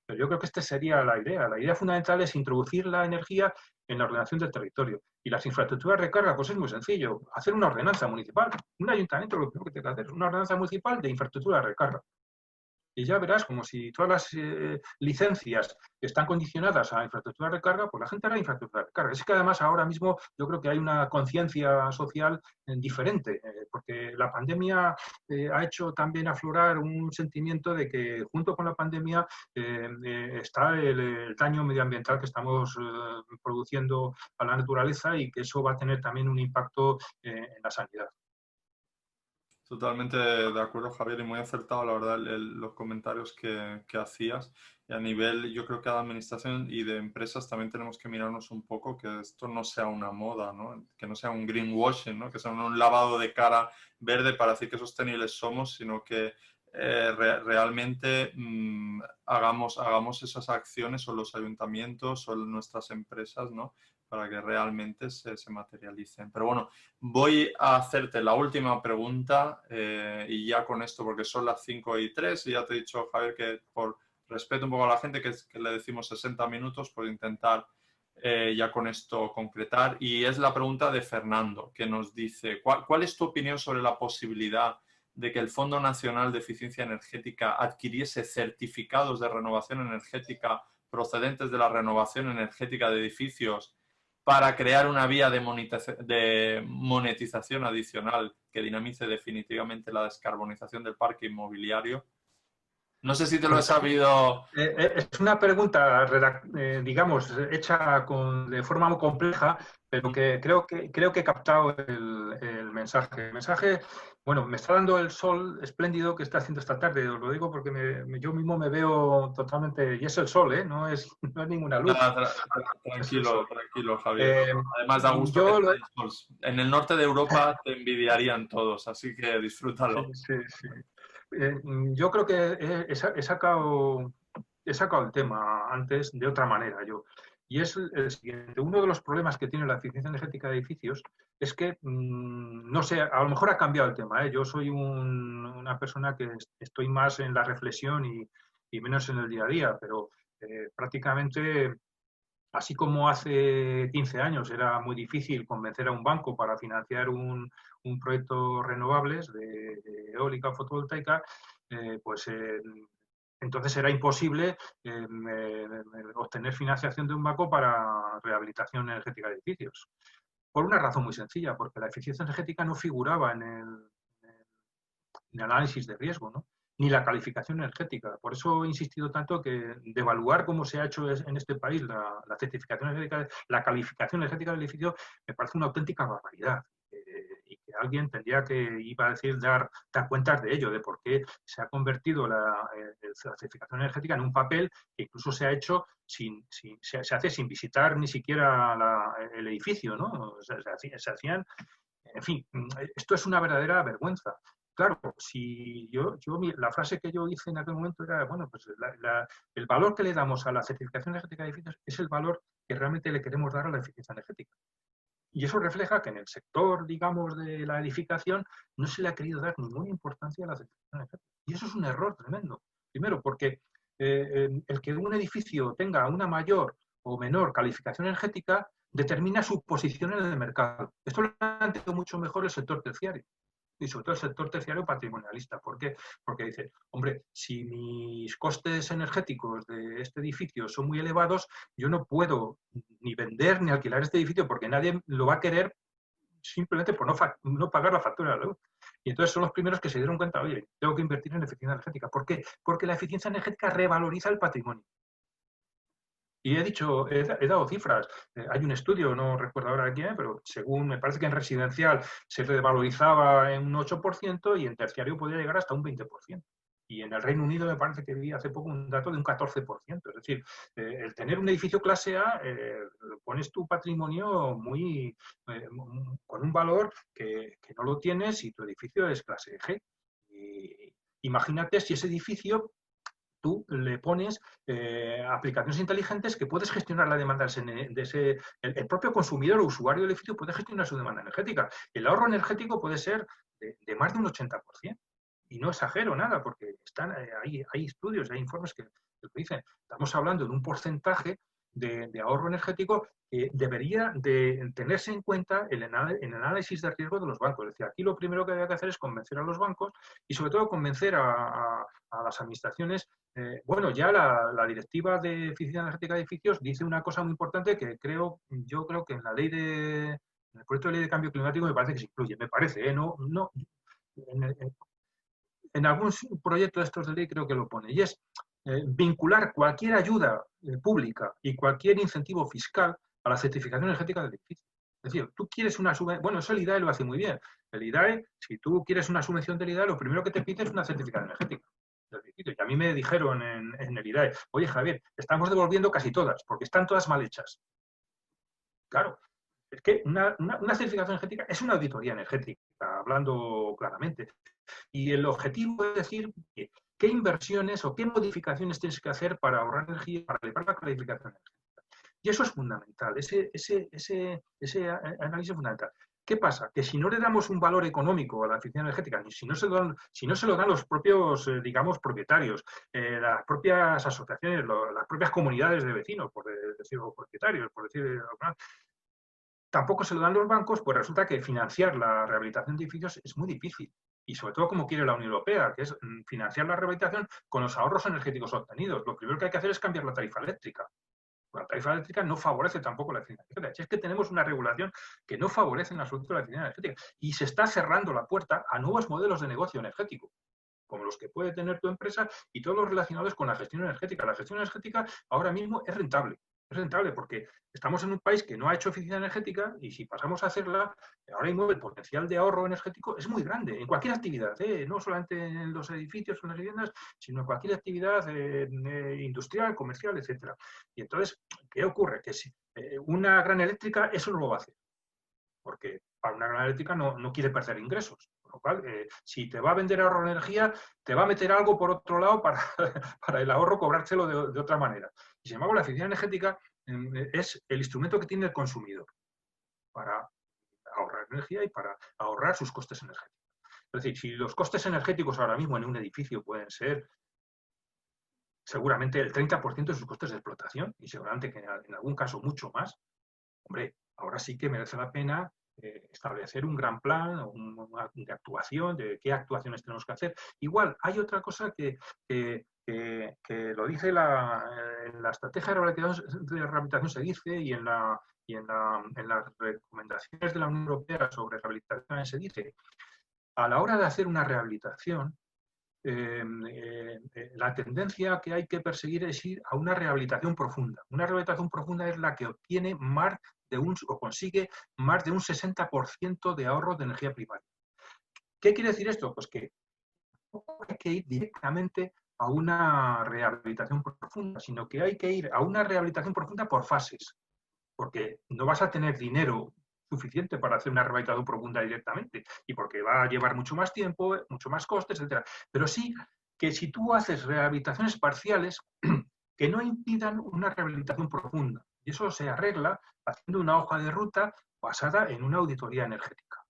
Pero yo creo que esta sería la idea. La idea fundamental es introducir la energía en la ordenación del territorio. Y las infraestructuras de recarga, pues es muy sencillo. Hacer una ordenanza municipal. Un ayuntamiento lo primero que tiene que hacer es una ordenanza municipal de infraestructura de recarga. Y ya verás como si todas las licencias están condicionadas a infraestructura de recarga, pues la gente hará infraestructura de recarga. Es que además ahora mismo yo creo que hay una conciencia social diferente, porque la pandemia ha hecho también aflorar un sentimiento de que junto con la pandemia está el daño medioambiental que estamos produciendo a la naturaleza y que eso va a tener también un impacto en la sanidad. Totalmente de acuerdo, Javier, y muy acertado, la verdad, los comentarios que hacías. Y a nivel, yo creo que de administración y de empresas también tenemos que mirarnos un poco que esto no sea una moda, ¿no? Que no sea un greenwashing, ¿no? Que sea un lavado de cara verde para decir que sostenibles somos, sino que realmente hagamos esas acciones o los ayuntamientos o nuestras empresas, ¿no? Para que realmente se materialicen. Pero bueno, voy a hacerte la última pregunta y ya con esto, porque son las 5:03 y ya te he dicho, Javier, que por respeto un poco a la gente, que le decimos 60 minutos, por intentar ya con esto concretar. Y es la pregunta de Fernando, que nos dice, ¿cuál es tu opinión sobre la posibilidad de que el Fondo Nacional de Eficiencia Energética adquiriese certificados de renovación energética procedentes de la renovación energética de edificios para crear una vía de monetización adicional que dinamice definitivamente la descarbonización del parque inmobiliario? No sé si te lo he Pues sabido. es una pregunta, digamos, hecha de forma muy compleja, pero que creo que he captado el mensaje. El mensaje, bueno, me está dando el sol espléndido que está haciendo esta tarde. Os lo digo porque yo mismo me veo totalmente, y es el sol, ¿eh? No es, no es ninguna luz, Nada, es el sol. tranquilo, tranquilo, Javier. Eh, Además, da gusto que yo, estéis solos. En el norte de Europa te envidiarían todos, así que sí, disfrútalo. sí, sí. Yo creo que he sacado el tema antes de otra manera yo. Y es el siguiente. Uno de los problemas que tiene la eficiencia energética de edificios es que, no sé, a lo mejor ha cambiado el tema, ¿eh? Yo soy una persona que estoy más en la reflexión y menos en el día a día, pero prácticamente, así como hace 15 años era muy difícil convencer a un banco para financiar un proyecto renovables de eólica o fotovoltaica, pues entonces era imposible obtener financiación de un banco para rehabilitación energética de edificios. Por una razón muy sencilla, porque la eficiencia energética no figuraba en el análisis de riesgo, ¿no? Ni la calificación energética. Por eso he insistido tanto que devaluar como se ha hecho en este país la certificación energética, la calificación energética del edificio, me parece una auténtica barbaridad. Y que alguien tendría que, iba a decir, dar cuentas de ello, de por qué se ha convertido la certificación energética en un papel que incluso se ha hecho se hace sin visitar ni siquiera el edificio, ¿no? O sea, se hacían, en fin, esto es una verdadera vergüenza. Claro, si la frase que yo hice en aquel momento era, bueno, pues el valor que le damos a la certificación energética de edificios es el valor que realmente le queremos dar a la eficiencia energética. Y eso refleja que en el sector, digamos, de la edificación no se le ha querido dar ninguna importancia a la certificación energética. Y eso es un error tremendo. Primero, porque el que un edificio tenga una mayor o menor calificación energética determina su posición en el mercado. Esto lo ha entendido mucho mejor el sector terciario y sobre todo el sector terciario patrimonialista. ¿Por qué? Porque dice, hombre, si mis costes energéticos de este edificio son muy elevados, yo no puedo ni vender ni alquilar este edificio porque nadie lo va a querer simplemente por no pagar la factura de la luz. Y entonces son los primeros que se dieron cuenta, oye, tengo que invertir en eficiencia energética. ¿Por qué? Porque la eficiencia energética revaloriza el patrimonio. Y he dado cifras. Hay un estudio, no recuerdo ahora quién, pero según me parece que en residencial se revalorizaba en un 8% y en terciario podía llegar hasta un 20%. Y en el Reino Unido me parece que vi hace poco un dato de un 14%. Es decir, el tener un edificio clase A, pones tu patrimonio con un valor que no lo tienes si tu edificio es clase G. Y imagínate si ese edificio tú le pones aplicaciones inteligentes que puedes gestionar la demanda de ese, el propio consumidor o usuario del edificio puede gestionar su demanda energética. El ahorro energético puede ser de más de un 80%. Y no exagero nada, porque hay estudios, hay informes que lo dicen. Estamos hablando de un porcentaje de ahorro energético que debería de tenerse en cuenta en el análisis de riesgo de los bancos. Es decir, aquí lo primero que había que hacer es convencer a los bancos y sobre todo convencer a las administraciones. Bueno, ya la directiva de eficiencia energética de edificios dice una cosa muy importante que yo creo que en el proyecto de ley de cambio climático me parece que se incluye, me parece, no, en algún proyecto de estos de ley creo que lo pone, y es vincular cualquier ayuda pública y cualquier incentivo fiscal a la certificación energética del edificio. Es decir, tú quieres una subvención, bueno, eso el IDAE lo hace muy bien. El IDAE, si tú quieres una subvención del IDAE, lo primero que te pide es una certificación energética. Y a mí me dijeron en el IDAE, oye Javier, estamos devolviendo casi todas, porque están todas mal hechas. Claro, es que una certificación energética es una auditoría energética, hablando claramente. Y el objetivo es decir qué inversiones o qué modificaciones tienes que hacer para ahorrar energía, para elevar la calificación energética. Y eso es fundamental, ese análisis es fundamental. ¿Qué pasa? Que si no le damos un valor económico a la eficiencia energética, si no se lo dan los propios, digamos, propietarios, las propias asociaciones, las propias comunidades de vecinos, por decirlo, propietarios, por decir, tampoco se lo dan los bancos, pues resulta que financiar la rehabilitación de edificios es muy difícil. Y sobre todo como quiere la Unión Europea, que es financiar la rehabilitación con los ahorros energéticos obtenidos. Lo primero que hay que hacer es cambiar la tarifa eléctrica. La tarifa eléctrica no favorece tampoco la eficiencia energética. Si es que tenemos una regulación que no favorece en absoluto la eficiencia energética. Y se está cerrando la puerta a nuevos modelos de negocio energético. como los que puede tener tu empresa y todos los relacionados con la gestión energética. La gestión energética ahora mismo es rentable. Es rentable porque estamos en un país que no ha hecho eficiencia energética y si pasamos a hacerla, ahora mismo el potencial de ahorro energético es muy grande en cualquier actividad, no solamente en los edificios o en las viviendas, sino en cualquier actividad industrial, comercial, etcétera. Y entonces, ¿qué ocurre? Que si una gran eléctrica eso no lo va a hacer, porque para una gran eléctrica no quiere perder ingresos. Con lo cual, si te va a vender ahorro de energía, te va a meter algo por otro lado para, para el ahorro cobrárselo de otra manera. Y sin embargo, la eficiencia energética es el instrumento que tiene el consumidor para ahorrar energía y para ahorrar sus costes energéticos. Es decir, si los costes energéticos ahora mismo en un edificio pueden ser seguramente el 30% de sus costes de explotación y seguramente que en algún caso mucho más, hombre, ahora sí que merece la pena establecer un gran plan de actuación, de qué actuaciones tenemos que hacer. Igual, hay otra cosa que lo dice en la estrategia de rehabilitación se dice y en las recomendaciones de la Unión Europea sobre rehabilitación se dice, a la hora de hacer una rehabilitación, la tendencia que hay que perseguir es ir a una rehabilitación profunda. Una rehabilitación profunda es la que obtiene más o consigue más de un 60% de ahorro de energía primaria. ¿Qué quiere decir esto? Pues que no hay que ir directamente a una rehabilitación profunda, sino que hay que ir a una rehabilitación profunda por fases, porque no vas a tener dinero suficiente para hacer una rehabilitación profunda directamente y porque va a llevar mucho más tiempo, mucho más costes, etc. Pero sí que si tú haces rehabilitaciones parciales que no impidan una rehabilitación profunda, y eso se arregla haciendo una hoja de ruta basada en una auditoría energética.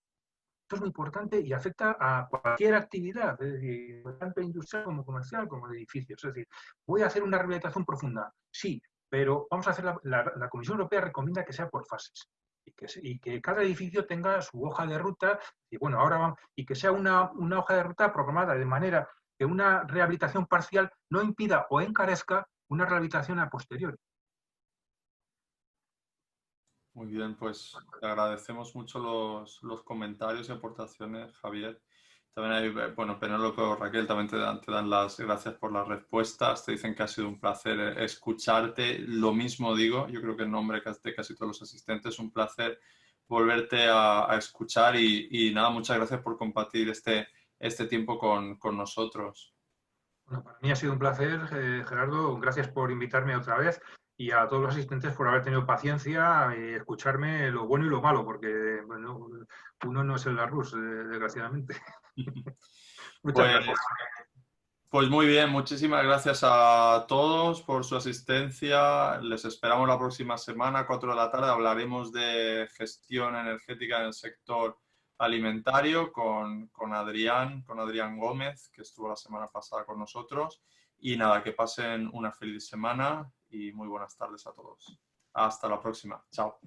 Esto es muy importante y afecta a cualquier actividad, es decir, tanto industrial como comercial como de edificios. Es decir, voy a hacer una rehabilitación profunda, sí, pero vamos a hacer la Comisión Europea recomienda que sea por fases y que cada edificio tenga su hoja de ruta y bueno, ahora vamos, y que sea una hoja de ruta programada de manera que una rehabilitación parcial no impida o encarezca una rehabilitación a posteriori. Muy bien, pues te agradecemos mucho los comentarios y aportaciones, Javier. También hay, bueno, Penélope o Raquel también te dan las gracias por las respuestas. Te dicen que ha sido un placer escucharte. Lo mismo digo, yo creo que en nombre de casi todos los asistentes, es un placer volverte a escuchar y nada, muchas gracias por compartir este tiempo con nosotros. Bueno, para mí ha sido un placer, Gerardo. Gracias por invitarme otra vez y a todos los asistentes por haber tenido paciencia y escucharme lo bueno y lo malo, porque bueno, uno no es el Larrus, desgraciadamente. Muchas Pues, gracias. pues muy bien, muchísimas gracias a todos por su asistencia. Les esperamos la próxima semana, 4 de la tarde. Hablaremos de gestión energética en el sector alimentario con Adrián Gómez, que estuvo la semana pasada con nosotros. Y nada, que pasen una feliz semana y muy buenas tardes a todos. Hasta la próxima. Chao.